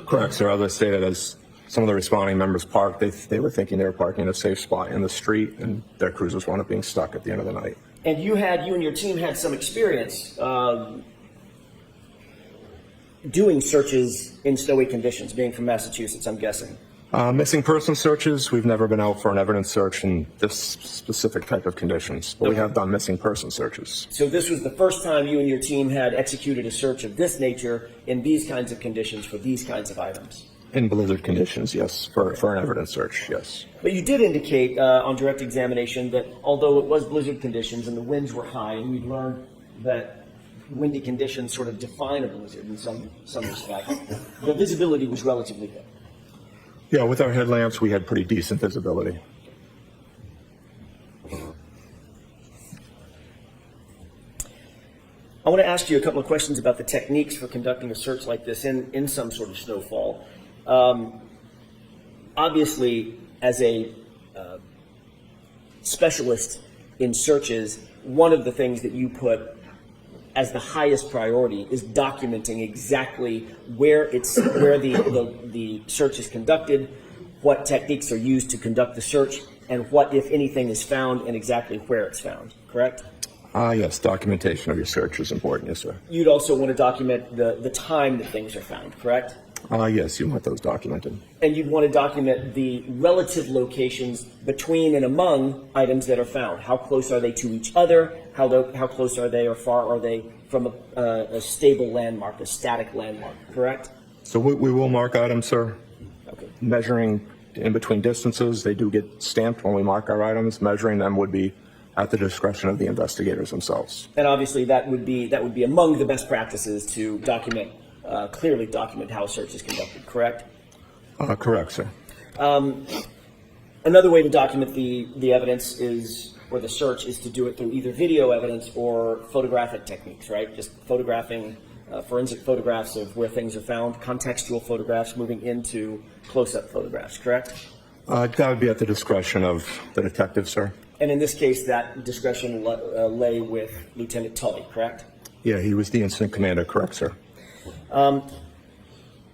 Correct, sir. As I stated, as some of the responding members parked, they were thinking they were parking in a safe spot in the street, and their cruisers wound up being stuck at the end of the night. And you and your team had some experience doing searches in snowy conditions, being from Massachusetts, I'm guessing. Missing person searches, we've never been out for an evidence search in this specific type of conditions, but we have done missing person searches. So this was the first time you and your team had executed a search of this nature in these kinds of conditions for these kinds of items? In blizzard conditions, yes, for an evidence search, yes. But you did indicate on direct examination that although it was blizzard conditions and the winds were high, and we've learned that windy conditions sort of define a blizzard in some respect, the visibility was relatively good. Yeah, with our headlamps, we had pretty decent visibility. I want to ask you a couple of questions about the techniques for conducting a search like this in some sort of snowfall. Obviously, as a specialist in searches, one of the things that you put as the highest priority is documenting exactly where the search is conducted, what techniques are used to conduct the search, and what, if anything, is found and exactly where it's found, correct? Yes, documentation of your search is important, yes, sir. You'd also want to document the time that things are found, correct? Yes, you want those documented. And you'd want to document the relative locations between and among items that are found. How close are they to each other? How close are they or far are they from a stable landmark, a static landmark, correct? So we will mark items, sir. Okay. Measuring in between distances, they do get stamped when we mark our items. Measuring them would be at the discretion of the investigators themselves. And obviously that would be among the best practices to clearly document how a search is conducted, correct? Correct, sir. Another way to document the evidence or the search is to do it through either video evidence or photographic techniques, right? Just photographing, forensic photographs of where things are found, contextual photographs moving into close-up photographs, correct? That would be at the discretion of the detective, sir. And in this case, that discretion lay with Lieutenant Tully, correct? Yeah, he was the incident commander, correct, sir.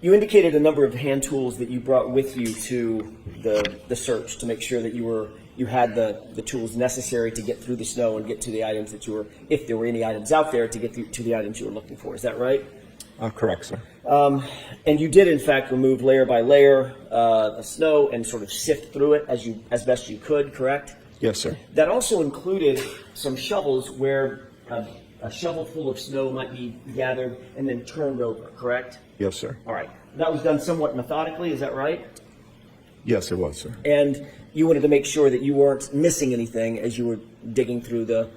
You indicated a number of hand tools that you brought with you to the search to make sure that you had the tools necessary to get through the snow and get to the items that if there were any items out there, to get to the items you were looking for. Is that right? Correct, sir. And you did, in fact, remove layer by layer of snow and sort of sift through it as best you could, correct? Yes, sir. That also included some shovels where a shovel full of snow might be gathered and then turned over, correct? Yes, sir. All right. That was done somewhat methodically, is that right? Yes, it was, sir. And you wanted to make sure that you weren't missing anything as you were digging through the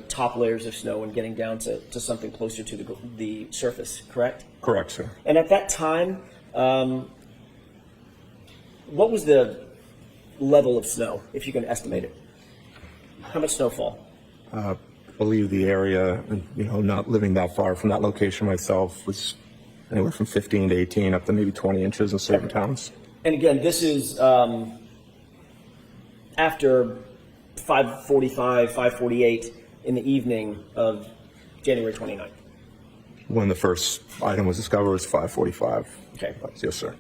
top layers of snow and getting down to something closer to the surface, correct? Correct, sir. And at that time, what was the level of snow, if you can estimate it? How much snowfall? I believe the area, not living that far from that location myself, was anywhere from 15 to 18 up to maybe 20 inches in certain towns. And again, this is after 5:45, 5:48 in the evening of January 29th. When the first item was discovered, it was 5:45. Okay. Yes, sir.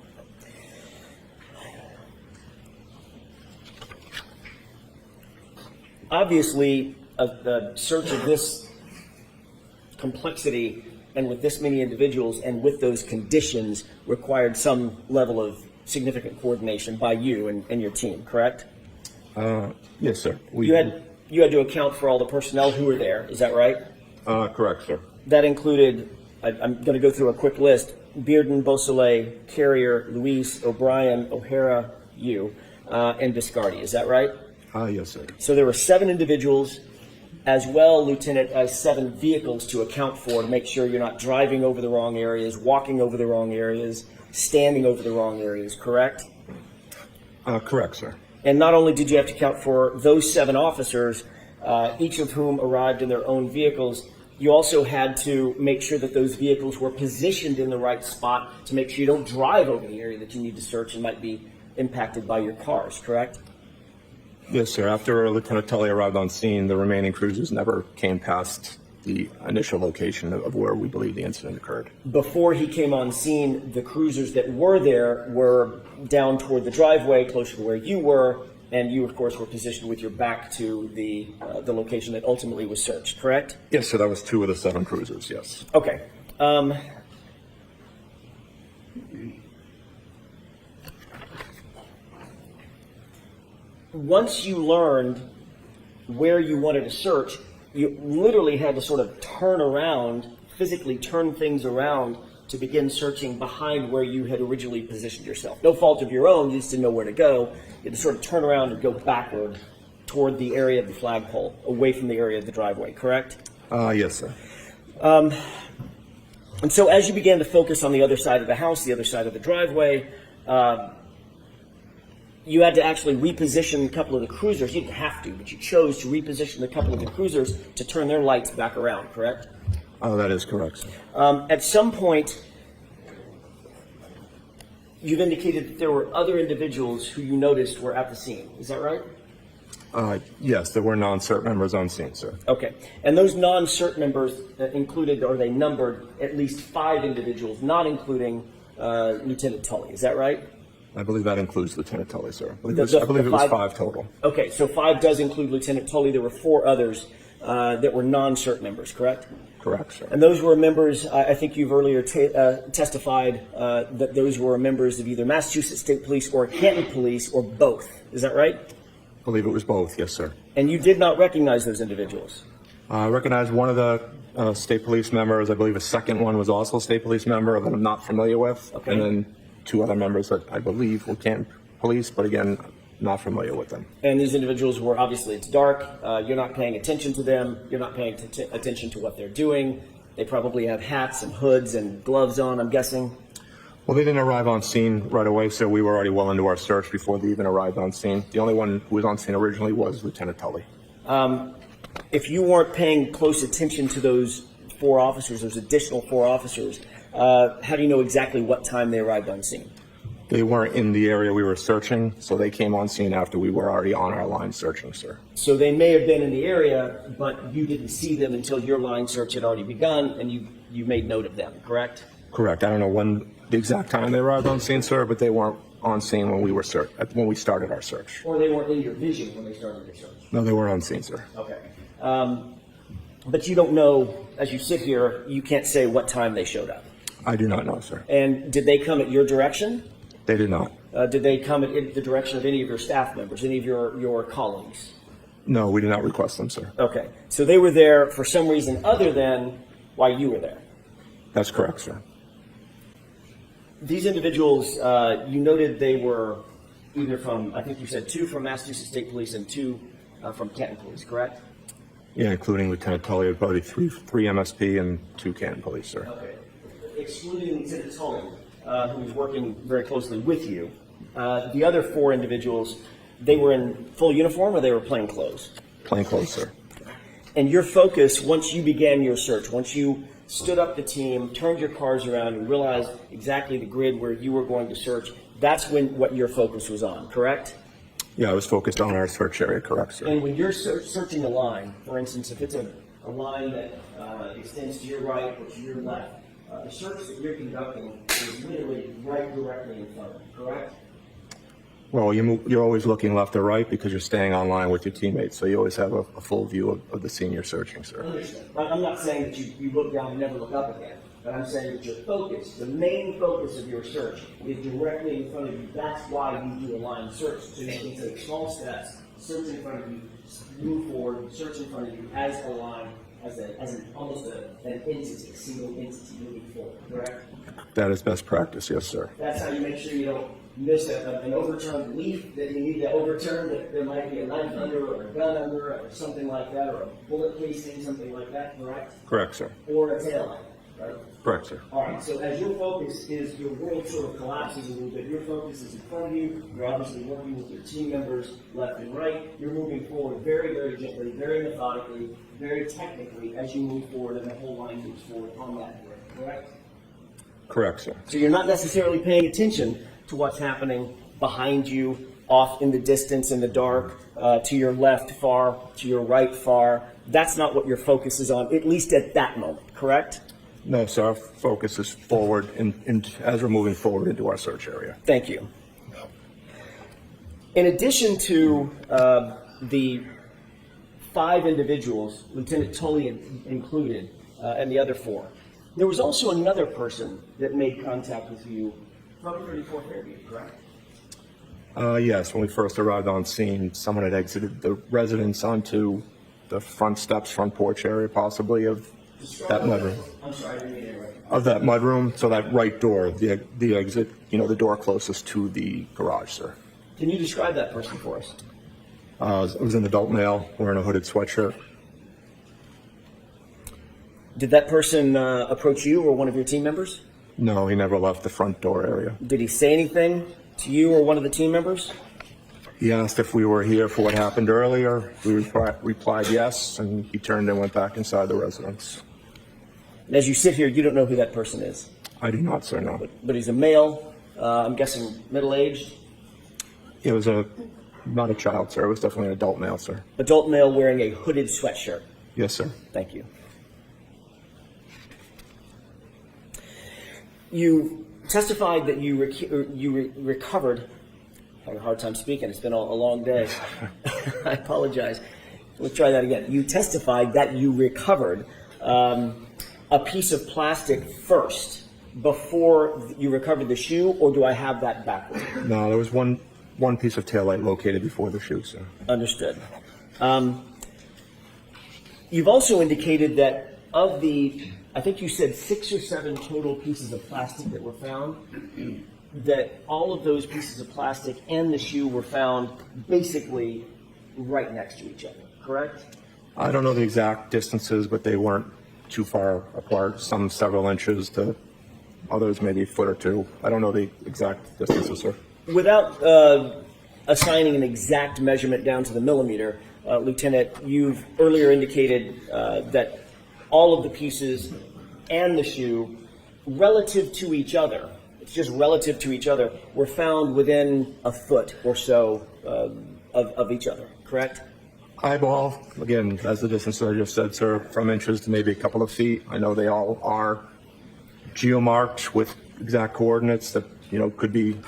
Obviously, a search of this complexity and with this many individuals and with those conditions required some level of significant coordination by you and your team, correct? Yes, sir. You had you had to account for all the personnel who were there. Is that right? Correct, sir. That included, I'm going to go through a quick list: Bearden, Beausoleil, Carrier, Luis, O'Brien, O'Hara, you, and Viscardi. Is that right? Yes, sir. So there were 7 individuals, as well, Lieutenant, as 7 vehicles to account for, to make sure you're not driving over the wrong areas, walking over the wrong areas, standing over the wrong areas, correct? Correct, sir. And not only did you have to account for those 7 officers, each of whom arrived in their own vehicles, you also had to make sure that those vehicles were positioned in the right spot to make sure you don't drive over the area that you need to search and might be impacted by your cars, correct? Yes, sir. After Lieutenant Tully arrived on scene, the remaining cruisers never came past the initial location of where we believe the incident occurred. Before he came on scene, the cruisers that were there were down toward the driveway, closer to where you were, and you, of course, were positioned with your back to the location that ultimately was searched, correct? Yes, sir. That was 2 of the 7 cruisers, yes. Okay. Once you learned where you wanted to search, you literally had to sort of turn around, physically turn things around to begin searching behind where you had originally positioned yourself. No fault of your own, you just didn't know where to go. You had to sort of turn around and go backward toward the area of the flagpole, away from the area of the driveway, correct? Yes, sir. And so as you began to focus on the other side of the house, the other side of the driveway, you had to actually reposition a couple of the cruisers. You didn't have to, but you chose to reposition a couple of the cruisers to turn their lights back around, correct? That is correct, sir. At some point, you've indicated that there were other individuals who you noticed were at the scene. Is that right? Yes, there were non-CERT members on scene, sir. Okay. And those non-CERT members included, or they numbered, at least 5 individuals, not including Lieutenant Tully. Is that right? I believe that includes Lieutenant Tully, sir. I believe it was 5 total. Okay, so 5 does include Lieutenant Tully. There were 4 others that were non-CERT members, correct? Correct, sir. And those were members, I think you've earlier testified that those were members of either Massachusetts State Police or Canton Police or both. Is that right? I believe it was both, yes, sir. And you did not recognize those individuals? I recognized one of the state police members. I believe a second one was also a state police member that I'm not familiar with. Okay. And then 2 other members that I believe were Canton Police, but again, not familiar with them. And these individuals were, obviously, it's dark. You're not paying attention to them. You're not paying attention to what they're doing. They probably have hats and hoods and gloves on, I'm guessing. Well, they didn't arrive on scene right away, so we were already well into our search before they even arrived on scene. The only one who was on scene originally was Lieutenant Tully. If you weren't paying close attention to those 4 officers, those additional 4 officers, how do you know exactly what time they arrived on scene? They weren't in the area we were searching, so they came on scene after we were already on our line searching, sir. So they may have been in the area, but you didn't see them until your line search had already begun, and you made note of them, correct? Correct. I don't know when the exact time they arrived on scene, sir, but they weren't on scene when we started our search. Or they weren't in your vision when they started their search? No, they were on scene, sir. Okay. But you don't know, as you sit here, you can't say what time they showed up. I do not know, sir. And did they come at your direction? They did not. Did they come in the direction of any of your staff members, any of your colleagues? No, we did not request them, sir. Okay. So they were there for some reason other than why you were there. That's correct, sir. These individuals, you noted they were either from, I think you said 2 from Massachusetts State Police and 2 from Canton Police, correct? Yeah, including Lieutenant Tully, probably three MSP and 2 Canton Police, sir. Okay. Excluding Lieutenant Tully, who was working very closely with you, the other 4 individuals, they were in full uniform or they were plain clothes? Plain clothes, sir. And your focus, once you began your search, once you stood up the team, turned your cars around, and realized exactly the grid where you were going to search, that's what your focus was on, correct? Yeah, I was focused on our search area, correct, sir. And when you're searching a line, for instance, if it's a line that extends to your right or to your left, the search that you're conducting is literally right directly in front of you, correct? Well, you're always looking left or right because you're staying online with your teammates, so you always have a full view of the scene you're searching, sir. Understood. I'm not saying that you look down and never look up again. But I'm saying that your focus, the main focus of your search, is directly in front of you. That's why you do a line search. So you can take small steps, search in front of you, move forward, search in front of you as a line, almost an entity, a single entity moving forward, correct? That is best practice, yes, sir. That's how you make sure you don't miss an overturned leaf that you need to overturn, that there might be a knife under or a gun under or something like that, or a bullet casing, something like that, correct? Correct, sir. Or a taillight, right? Correct, sir. All right, so as your focus is, your world sort of collapses a little bit, your focus is in front of you, you're obviously working with your team members left and right, you're moving forward very, very gently, very methodically, very technically as you move forward, and the whole line moves forward on that grid, correct? Correct, sir. So you're not necessarily paying attention to what's happening behind you, off in the distance, in the dark, to your left far, to your right far. That's not what your focus is on, at least at that moment, correct? No, sir. Our focus is forward as we're moving forward into our search area. Thank you. In addition to the 5 individuals, Lieutenant Tully included, and the other 4, there was also another person that made contact with you from 34 Fairview, correct? Yes, when we first arrived on scene, someone had exited the residence onto the front steps, front porch area, possibly of that mudroom. I'm sorry, I didn't mean to interrupt. Of that mudroom, so that right door, the exit, the door closest to the garage, sir. Can you describe that person for us? It was an adult male wearing a hooded sweatshirt. Did that person approach you or one of your team members? No, he never left the front door area. Did he say anything to you or one of the team members? He asked if we were here for what happened earlier. We replied yes, and he turned and went back inside the residence. And as you sit here, you don't know who that person is. I do not, sir, no. But he's a male, I'm guessing middle-aged. It was not a child, sir. It was definitely an adult male, sir. Adult male wearing a hooded sweatshirt. Yes, sir. Thank you. You testified that you recovered. I have a hard time speaking. It's been a long day. I apologize. Let's try that again. You testified that you recovered a piece of plastic first before you recovered the shoe, or do I have that backwards? No, there was one piece of taillight located before the shoe, sir. Understood. You've also indicated that of the, I think you said 6 or 7 total pieces of plastic that were found, that all of those pieces of plastic and the shoe were found basically right next to each other, correct? I don't know the exact distances, but they weren't too far apart. Some several inches to others maybe a foot or 2. I don't know the exact distances, sir. Without assigning an exact measurement down to the millimeter, Lieutenant, you've earlier indicated that all of the pieces and the shoe, relative to each other, it's just relative to each other, were found within a foot or so of each other, correct? Eyeball, again, as the distance I just said, sir, from inches to maybe a couple of feet. I know they all are geomarked with exact coordinates that, could be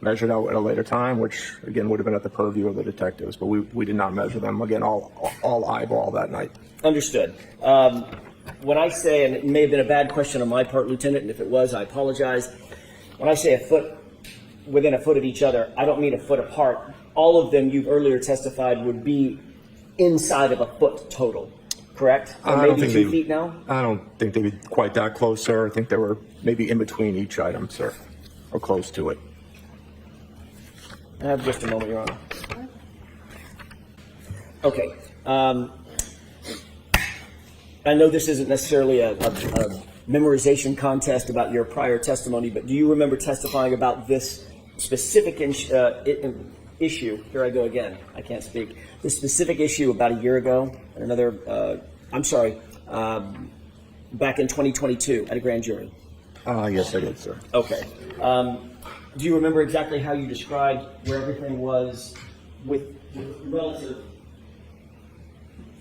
measured out at a later time, which, again, would have been at the purview of the detectives, but we did not measure them. Again, all eyeball that night. Understood. When I say, and it may have been a bad question on my part, Lieutenant, and if it was, I apologize. When I say a foot, within a foot of each other, I don't mean a foot apart. All of them, you've earlier testified, would be inside of a foot total, correct? Or maybe 2 feet now? I don't think they'd be quite that close, sir. I think they were maybe in between each item, sir, or close to it. I have just a moment, Your Honor. Okay. I know this isn't necessarily a memorization contest about your prior testimony, but do you remember testifying about this specific issue? Here I go again. I can't speak. This specific issue about a year ago, and another, back in 2022 at a grand jury? Yes, I did, sir. Okay. Do you remember exactly how you described where everything was with relative,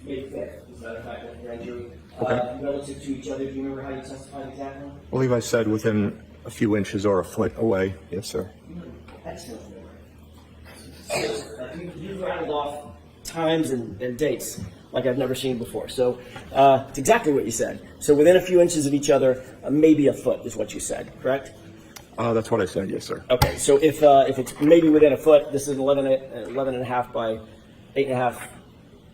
maybe fair, is that a fact at the grand jury? Okay. Relative to each other, do you remember how you testified exactly? I believe I said within a few inches or a foot away. Yes, sir. Excellent. You rattled off times and dates. like I've never seen before. So it's exactly what you said. So within a few inches of each other, maybe a foot is what you said, correct? That's what I said, yes, sir. Okay, so if it's maybe within a foot, this is 11 and a half by 8.5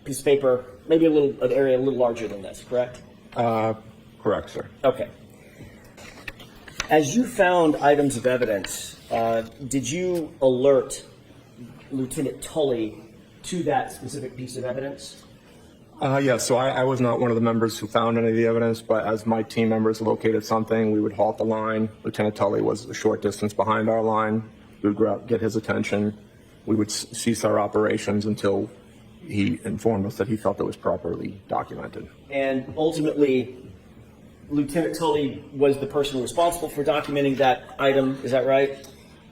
piece of paper, maybe an area a little larger than this, correct? Correct, sir. Okay. As you found items of evidence, did you alert Lieutenant Tully to that specific piece of evidence? Yes, so I was not one of the members who found any of the evidence, but as my team members located something, we would halt the line. Lieutenant Tully was a short distance behind our line. We would get his attention. We would cease our operations until he informed us that he felt it was properly documented. And ultimately, Lieutenant Tully was the person responsible for documenting that item, is that right?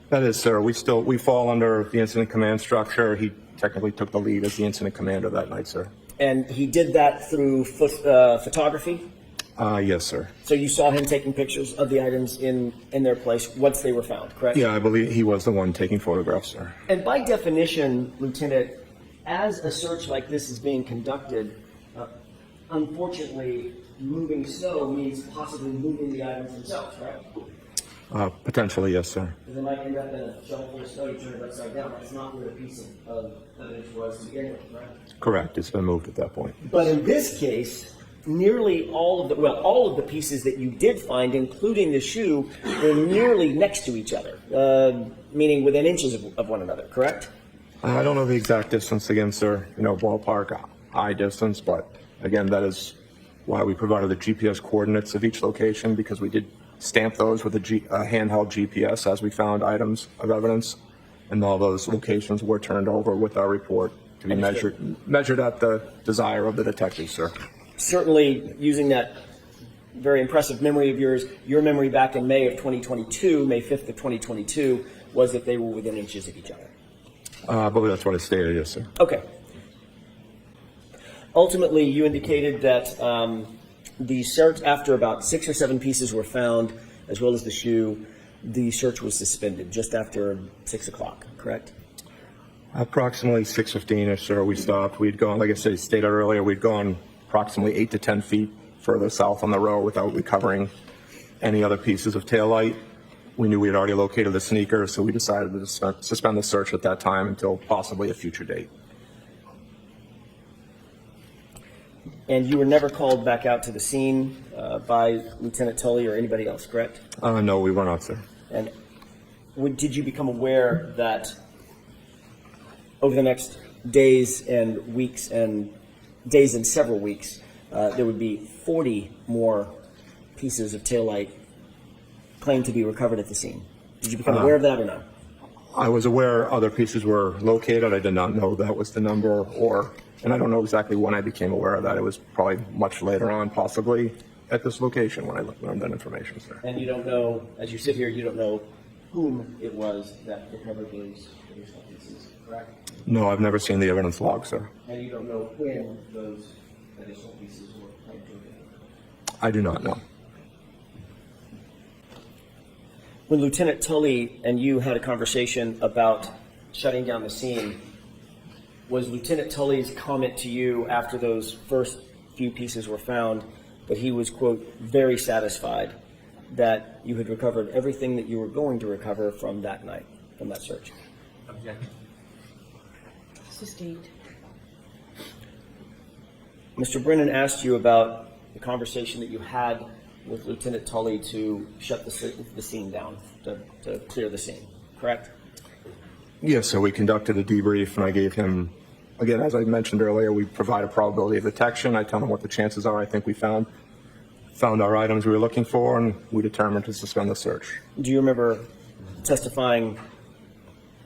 That is, sir. We fall under the incident command structure. He technically took the lead as the incident commander that night, sir. And he did that through photography? Yes, sir. So you saw him taking pictures of the items in their place once they were found, correct? Yeah, I believe he was the one taking photographs, sir. And by definition, Lieutenant, as a search like this is being conducted, unfortunately, moving snow means possibly moving the items themselves, right? Potentially, yes, sir. Because they might end up in a shovel full of snow, you turn it upside down. That's not where the piece of evidence was to begin with, right? Correct. It's been moved at that point. But in this case, nearly all of the pieces that you did find, including the shoe, were nearly next to each other, meaning within inches of one another, correct? I don't know the exact distance again, sir, ballpark eye distance, but again, that is why we provided the GPS coordinates of each location, because we did stamp those with a handheld GPS as we found items of evidence, and all those locations were turned over with our report to be measured at the desire of the detectives, sir. Certainly, using that very impressive memory of yours, your memory back in May of 2022, May 5th of 2022, was that they were within inches of each other. I believe that's what it stated, yes, sir. Okay. Ultimately, you indicated that the search, after about 6 or 7 pieces were found, as well as the shoe, the search was suspended just after 6 o'clock, correct? Approximately 6:15-ish, sir, we stopped. We'd gone, like I stated earlier, we'd gone approximately 8 to 10 feet further south on the road without recovering any other pieces of taillight. We knew we had already located the sneaker, so we decided to suspend the search at that time until possibly a future date. And you were never called back out to the scene by Lieutenant Tully or anybody else, correct? No, we were not, sir. And did you become aware that over the next days and several weeks, there would be 40 more pieces of taillight claimed to be recovered at the scene? Did you become aware of that or no? I was aware other pieces were located. I did not know that was the number, and I don't know exactly when I became aware of that. It was probably much later on, possibly at this location when I learned that information, sir. And you don't know, as you sit here, you don't know whom it was that recovered those pieces, correct? No, I've never seen the evidence log, sir. And you don't know when those additional pieces were claimed to have been. I do not know. When Lieutenant Tully and you had a conversation about shutting down the scene, was Lieutenant Tully's comment to you after those first few pieces were found that he was, quote, very satisfied that you had recovered everything that you were going to recover from that night, from that search? Objection. Sustained. Mr. Brennan asked you about the conversation that you had with Lieutenant Tully to shut the scene down, to clear the scene, correct? Yes, so we conducted a debrief, and I gave him, again, as I mentioned earlier, we provide a probability of detection. I tell him what the chances are. I think we found our items we were looking for, and we determined to suspend the search. Do you remember testifying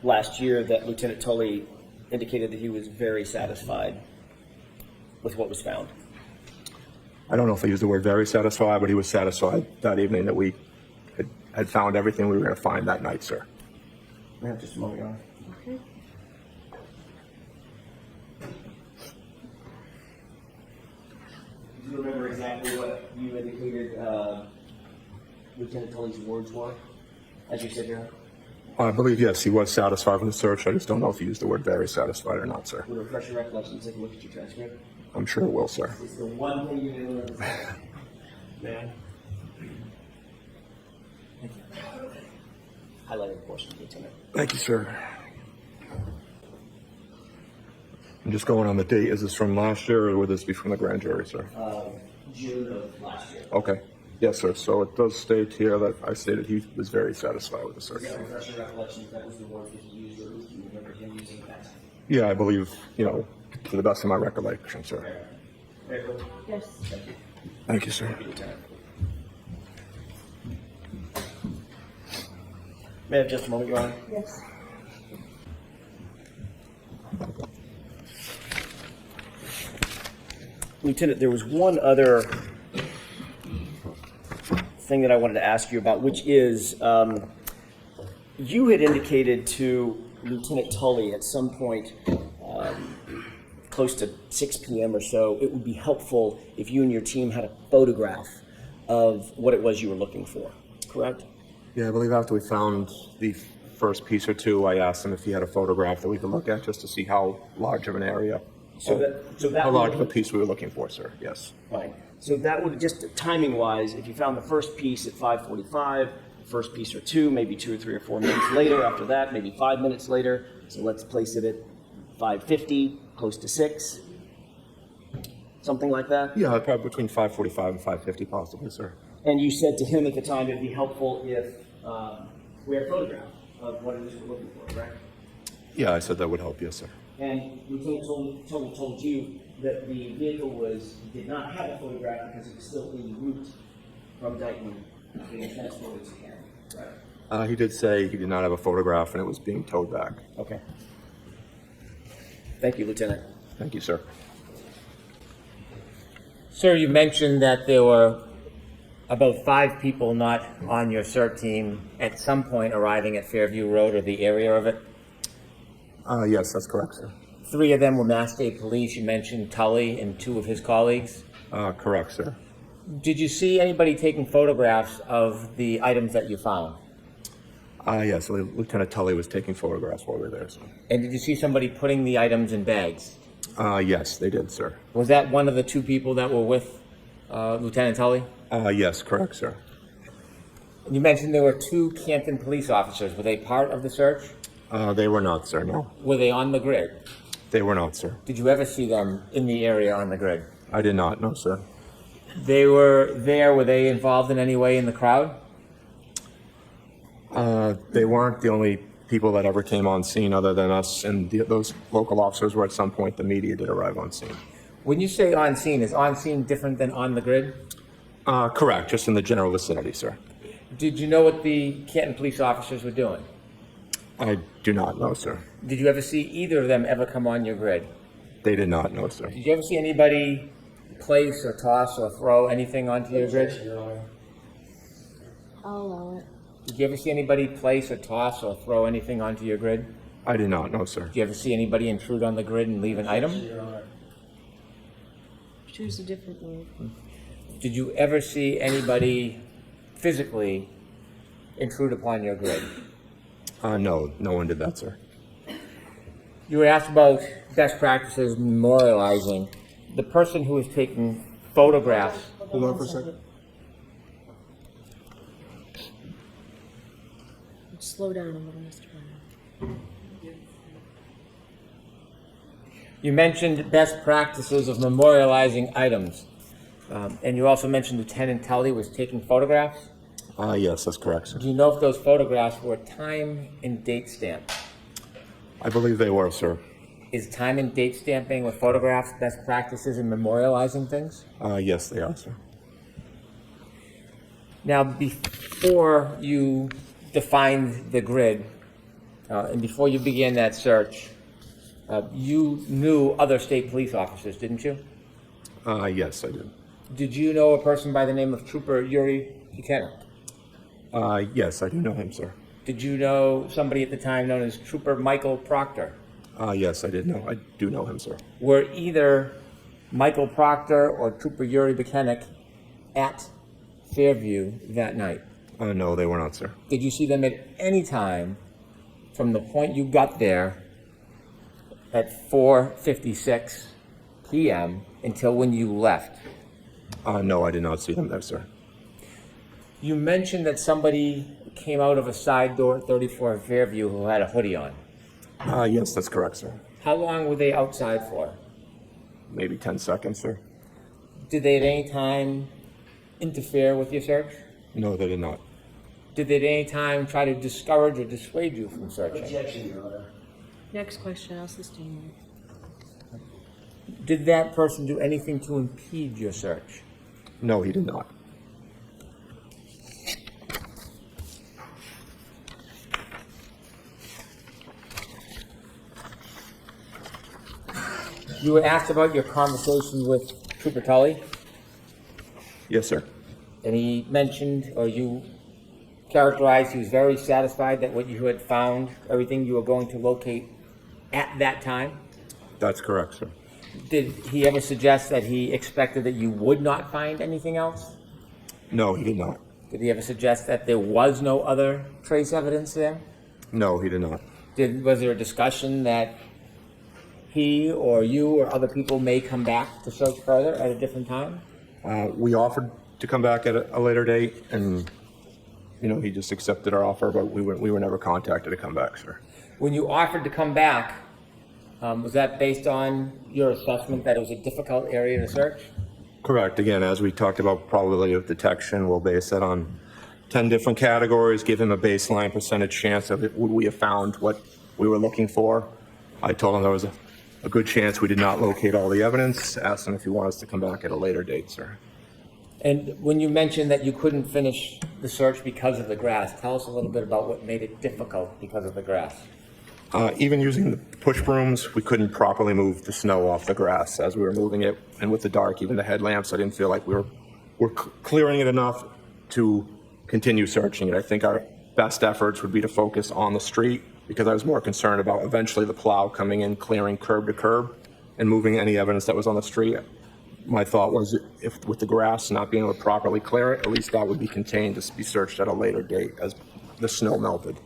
last year that Lieutenant Tully indicated that he was very satisfied with what was found? I don't know if I used the word very satisfied, but he was satisfied that evening that we had found everything we were going to find that night, sir. We have just a moment, Your Honor. Okay. Do you remember exactly what you indicated Lieutenant Tully's words were as you sit here? I believe, yes, he was satisfied with the search. I just don't know if he used the word very satisfied or not, sir. Would refresh your recollection, take a look at your transcript. I'm sure it will, sir. It's the one thing you never understand. Man. Thank you. Highlighted portion, Lieutenant. Thank you, sir. I'm just going on the date. Is this from last year or would this be from the grand jury, sir? June of last year. Okay. Yes, sir. So it does state here that I stated he was very satisfied with the search. Yeah, refresh your recollection if that was the word that he used, or if you remember him using that. Yeah, I believe, to the best of my recollection, sir. Very cool. Yes. Thank you. Thank you, sir. Thank you, Lieutenant. May I have just a moment, Your Honor? Yes. Lieutenant, there was one other thing that I wanted to ask you about, which is you had indicated to Lieutenant Tully at some point close to 6 p.m. or so, it would be helpful if you and your team had a photograph of what it was you were looking for, correct? Yeah, I believe after we found the first piece or two, I asked him if he had a photograph that we could look at just to see how large of an area, So that how would- large of a piece we were looking for, sir. Yes. Fine. So that would, just timing-wise, if you found the first piece at 5:45, the first piece or two, maybe 2 or 3 or 4 minutes later, after that, maybe 5 minutes later, so let's place it at 5:50, close to 6, something like that? Yeah, probably between 5:45 and 5:50 possibly, sir. And you said to him at the time it'd be helpful if we had a photograph of what it is we're looking for, right? Yeah, I said that would help, yes, sir. And Lieutenant told you that the vehicle did not have a photograph because it was still en route from Dayton being transported to Canton, right? He did say he did not have a photograph and it was being towed back. Okay. Thank you, Lieutenant. Thank you, sir. Sir, you mentioned that there were about 5 people not on your SERT team at some point arriving at Fairview Road or the area of it. Yes, that's correct, sir. 3 of them were Mass State Police. You mentioned Tully and 2 of his colleagues. Correct, sir. Did you see anybody taking photographs of the items that you found? Yes, Lieutenant Tully was taking photographs while we were there, sir. And did you see somebody putting the items in bags? Yes, they did, sir. Was that one of the 2 people that were with Lieutenant Tully? Yes, correct, sir. You mentioned there were 2 Canton police officers. Were they part of the search? They were not, sir, no. Were they on the grid? They were not, sir. Did you ever see them in the area on the grid? I did not, no, sir. They were there. Were they involved in any way in the crowd? They weren't the only people that ever came on scene other than us, and those local officers were at some point. The media did arrive on scene. When you say on scene, is on scene different than on the grid? Correct, just in the general vicinity, sir. Did you know what the Canton police officers were doing? I do not know, sir. Did you ever see either of them ever come on your grid? They did not know, sir. Did you ever see anybody place or toss or throw anything onto your grid? I'll allow it. Did you ever see anybody place or toss or throw anything onto your grid? I did not know, sir. Did you ever see anybody intrude on the grid and leave an item? Choose a different word. Did you ever see anybody physically intrude upon your grid? No, no one did that, sir. You were asked about best practices memorializing. The person who was taking photographs. Hold on for a second. Slow down a little, Mr. Brown. You mentioned best practices of memorializing items. And you also mentioned Lieutenant Tully was taking photographs. Yes, that's correct, sir. Do you know if those photographs were time and date stamped? I believe they were, sir. Is time and date stamping with photographs best practices in memorializing things? Yes, they are, sir. Now, before you defined the grid, and before you began that search, you knew other state police officers, didn't you? Yes, I did. Did you know a person by the name of Trooper Yuri Buchanan? Yes, I do know him, sir. Did you know somebody at the time known as Trooper Michael Proctor? Yes, I do know him, sir. Were either Michael Proctor or Trooper Yuri Buchanan at Fairview that night? No, they were not, sir. Did you see them at any time from the point you got there at 4:56 p.m. until when you left. No, I did not see them there, sir. You mentioned that somebody came out of a side door at 34 Fairview who had a hoodie on. Yes, that's correct, sir. How long were they outside for? Maybe 10 seconds, sir. Did they at any time interfere with your search? No, they did not. Did they at any time try to discourage or dissuade you from searching? Objection, Your Honor. Next question, I'll sustain Did that person do anything to impede your search? No, he did not. You were asked about your conversation with Trooper Tully, Yes, sir. and he mentioned, or you characterized, he was very satisfied that what you had found, everything you were going to locate at that time. That's correct, sir. Did he ever suggest that he expected that you would not find anything else? No, he did not. Did he ever suggest that there was no other trace evidence there? No, he did not. Was there a discussion that he or you or other people may come back to search further at a different time? We offered to come back at a later date, and he just accepted our offer, but we were never contacted to come back, sir. When you offered to come back, was that based on your assessment that it was a difficult area to search? Correct. Again, as we talked about probability of detection, we'll base that on 10 different categories, give him a baseline percentage chance of it. Would we have found what we were looking for? I told him there was a good chance we did not locate all the evidence, asked him if he wanted us to come back at a later date, sir. And when you mentioned that you couldn't finish the search because of the grass, tell us a little bit about what made it difficult because of the grass. Even using the push brooms, we couldn't properly move the snow off the grass as we were moving it, and with the dark, even the headlamps, I didn't feel like we were clearing it enough to continue searching it. I think our best efforts would be to focus on the street, because I was more concerned about eventually the plow coming in, clearing curb to curb, and moving any evidence that was on the street. My thought was, if with the grass not being able to properly clear it, at least that would be contained to be searched at a later date as the snow melted.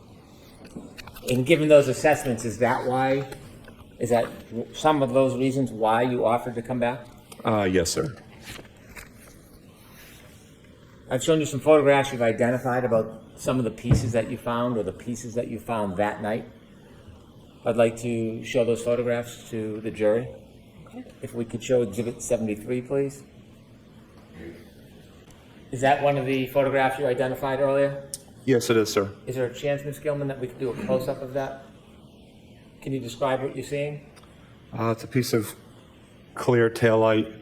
And given those assessments, is that some of those reasons why you offered to come back? Yes, sir. I've shown you some photographs you've identified about some of the pieces that you found or the pieces that you found that night. I'd like to show those photographs to the jury. If we could show Exhibit 73, please. Is that one of the photographs you identified earlier? Yes, it is, sir. Is there a chance, Ms. Gilman, that we could do a close-up of that? Can you describe what you're seeing? It's a piece of clear taillight.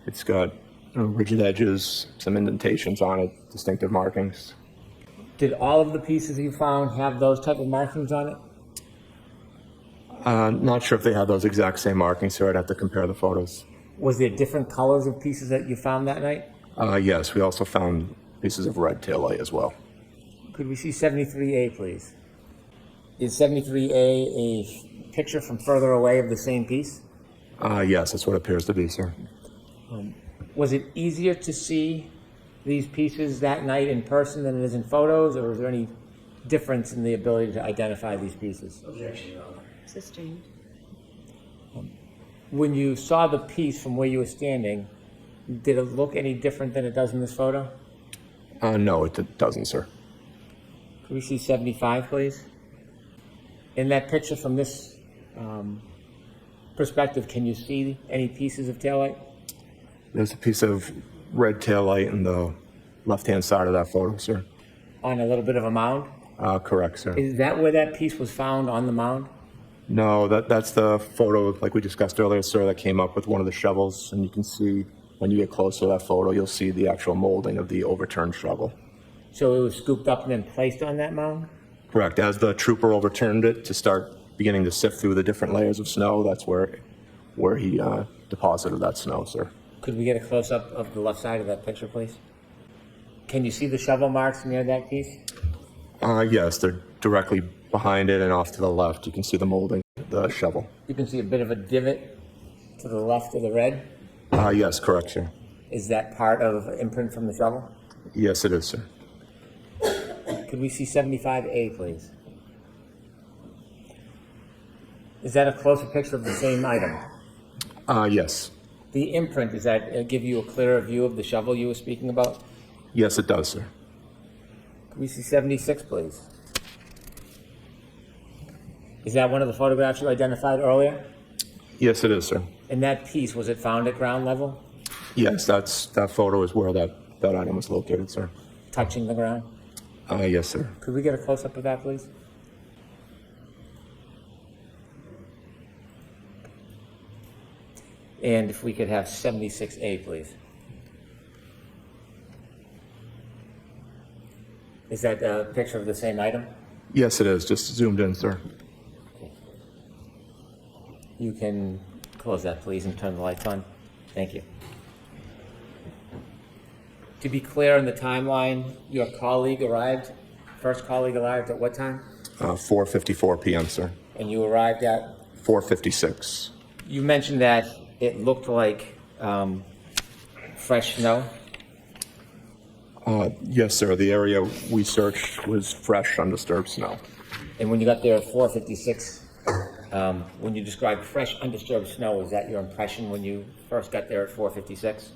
It's got rigid edges, some indentations on it, distinctive markings. Did all of the pieces you found have those type of markings on it? Not sure if they have those exact same markings, sir. I'd have to compare the photos. Was there different colors of pieces that you found that night? Yes, we also found pieces of red taillight as well. Could we see 73A, please? Is 73A a picture from further away of the same piece? Yes, that's what it appears to be, sir. Was it easier to see these pieces that night in person than it is in photos, or is there any difference in the ability to identify these pieces? Objection, Your Honor. Sustained. When you saw the piece from where you were standing, did it look any different than it does in this photo? No, it doesn't, sir. Could we see 75, please? In that picture from this perspective, can you see any pieces of taillight? There's a piece of red taillight in the left-hand side of that photo, sir. On a little bit of a mound? Correct, sir. Is that where that piece was found, on the mound? No, that's the photo, like we discussed earlier, sir, that came up with one of the shovels, and you can see, when you get close to that photo, you'll see the actual molding of the overturned shovel. So it was scooped up and then placed on that mound? Correct. As the trooper overturned it to start beginning to sift through the different layers of snow, that's where he deposited that snow, sir. Could we get a close-up of the left side of that picture, please? Can you see the shovel marks near that piece? Yes, they're directly behind it and off to the left. You can see the molding, the shovel. You can see a bit of a divot to the left of the red. Yes, correct, sir. Is that part of imprint from the shovel? Yes, it is, sir. Could we see 75A, please? Is that a closer picture of the same item? Yes. The imprint, does that give you a clearer view of the shovel you were speaking about? Yes, it does, sir. Can we see 76, please? Is that one of the photographs you identified earlier? Yes, it is, sir. And that piece, was it found at ground level, Yes, that photo is where that item was located, sir. touching the ground? Yes, sir. Could we get a close-up of that, please? And if we could have 76A, please. Is that a picture of the same item? Yes, it is. Just zoomed in, sir. You can close that, please, and turn the lights on. Thank you. To be clear on the timeline, your colleague arrived, first colleague arrived at what time? 4:54 p.m., sir. And you arrived at? 4:56. You mentioned that it looked like fresh snow. Yes, sir. The area we searched was fresh, undisturbed snow. And when you got there at 4:56, when you described fresh, undisturbed snow, was that your impression when you first got there at 4:56?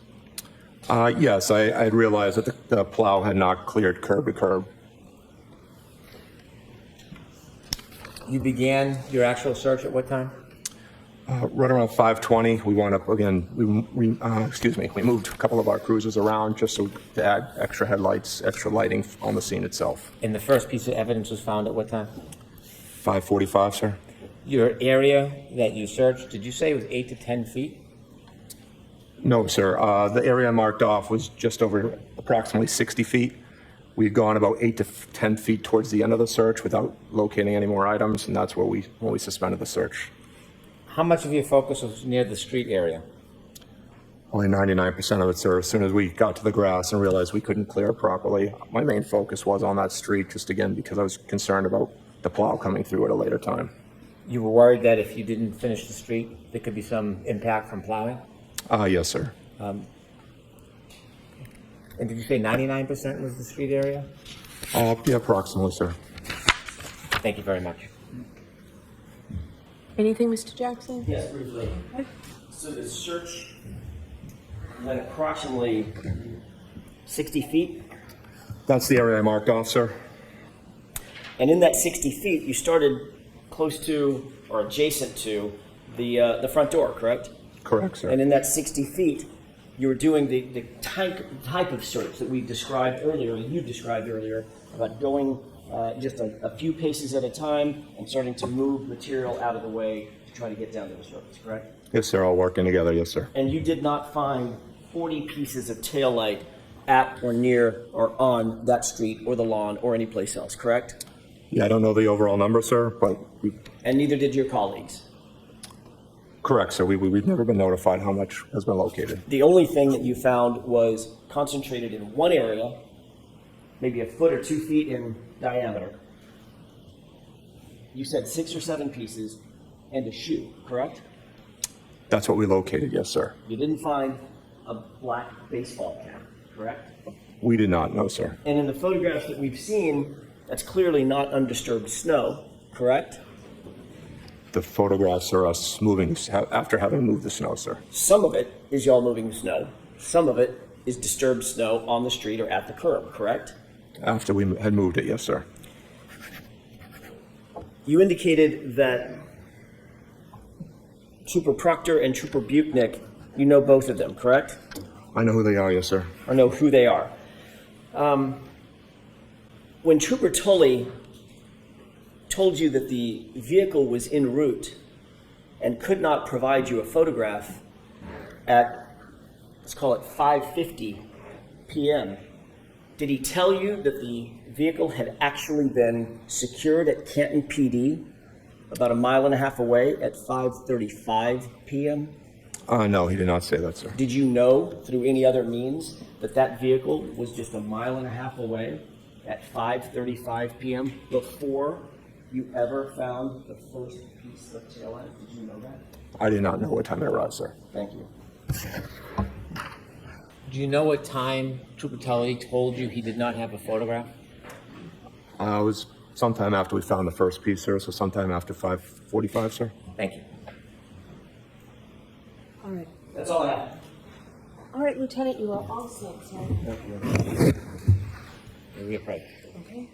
Yes, I had realized that the plow had not cleared curb to curb. You began your actual search at what time? Right around 5:20, we wound up again. We moved a couple of our cruisers around just so to add extra headlights, extra lighting on the scene itself. And the first piece of evidence was found at what time? 5:45, sir. Your area that you searched, did you say it was 8 to 10 feet? No, sir. The area marked off was just over approximately 60 feet. We had gone about 8 to 10 feet towards the end of the search without locating any more items, and that's where we suspended the search. How much of your focus was near the street area? Only 99% of it, sir. As soon as we got to the grass and realized we couldn't clear it properly, my main focus was on that street, just again because I was concerned about the plow coming through at a later time. You were worried that if you didn't finish the street, there could be some impact from plowing? Yes, sir. And did you say 99% was the street area? Yeah, approximately, sir. Thank you very much. Anything, Mr. Jackson? Yes, briefly. So the search went approximately 60 feet, That's the area I marked off, sir. and in that 60 feet, you started close to or adjacent to the front door, correct? Correct, sir. And in that 60 feet, you were doing the type of search that we described earlier, and you described earlier, about going just a few paces at a time and starting to move material out of the way to try to get down to the surface, correct? Yes, sir. All working together. Yes, sir. And you did not find 40 pieces of taillight at or near or on that street or the lawn or any place else, correct? Yeah, I don't know the overall number, sir, but And neither did your colleagues. correct, sir. We've never been notified how much has been located. The only thing that you found was concentrated in one area, maybe a foot or 2 feet in diameter. You said 6 or 7 pieces and a shoe, correct? That's what we located. Yes, sir. You didn't find a black baseball cap, correct? We did not know, sir. And in the photographs that we've seen, that's clearly not undisturbed snow, correct? The photographs are us moving after having moved the snow, sir. Some of it is y'all moving the snow. Some of it is disturbed snow on the street or at the curb, correct? After we had moved it, yes, sir. You indicated that Trooper Proctor and Trooper Buchnick, you know both of them, correct? I know who they are, yes, sir. Or know who they are. When Trooper Tully told you that the vehicle was en route and could not provide you a photograph at, let's call it 5:50 p.m., did he tell you that the vehicle had actually been secured at Canton PD about a mile and a half away at 5:35 p.m.? No, he did not say that, sir. Did you know through any other means that that vehicle was just a mile and a half away at 5:35 p.m. before you ever found the first piece of taillight? Did you know that? I did not know what time it arrived, sir. Thank you. Do you know what time Trooper Tully told you he did not have a photograph? It was sometime after we found the first piece, sir, so sometime after 5:45, sir. Thank you. All right. That's all I have. All right, Lieutenant, you are all set, sir. Maybe a break. Okay.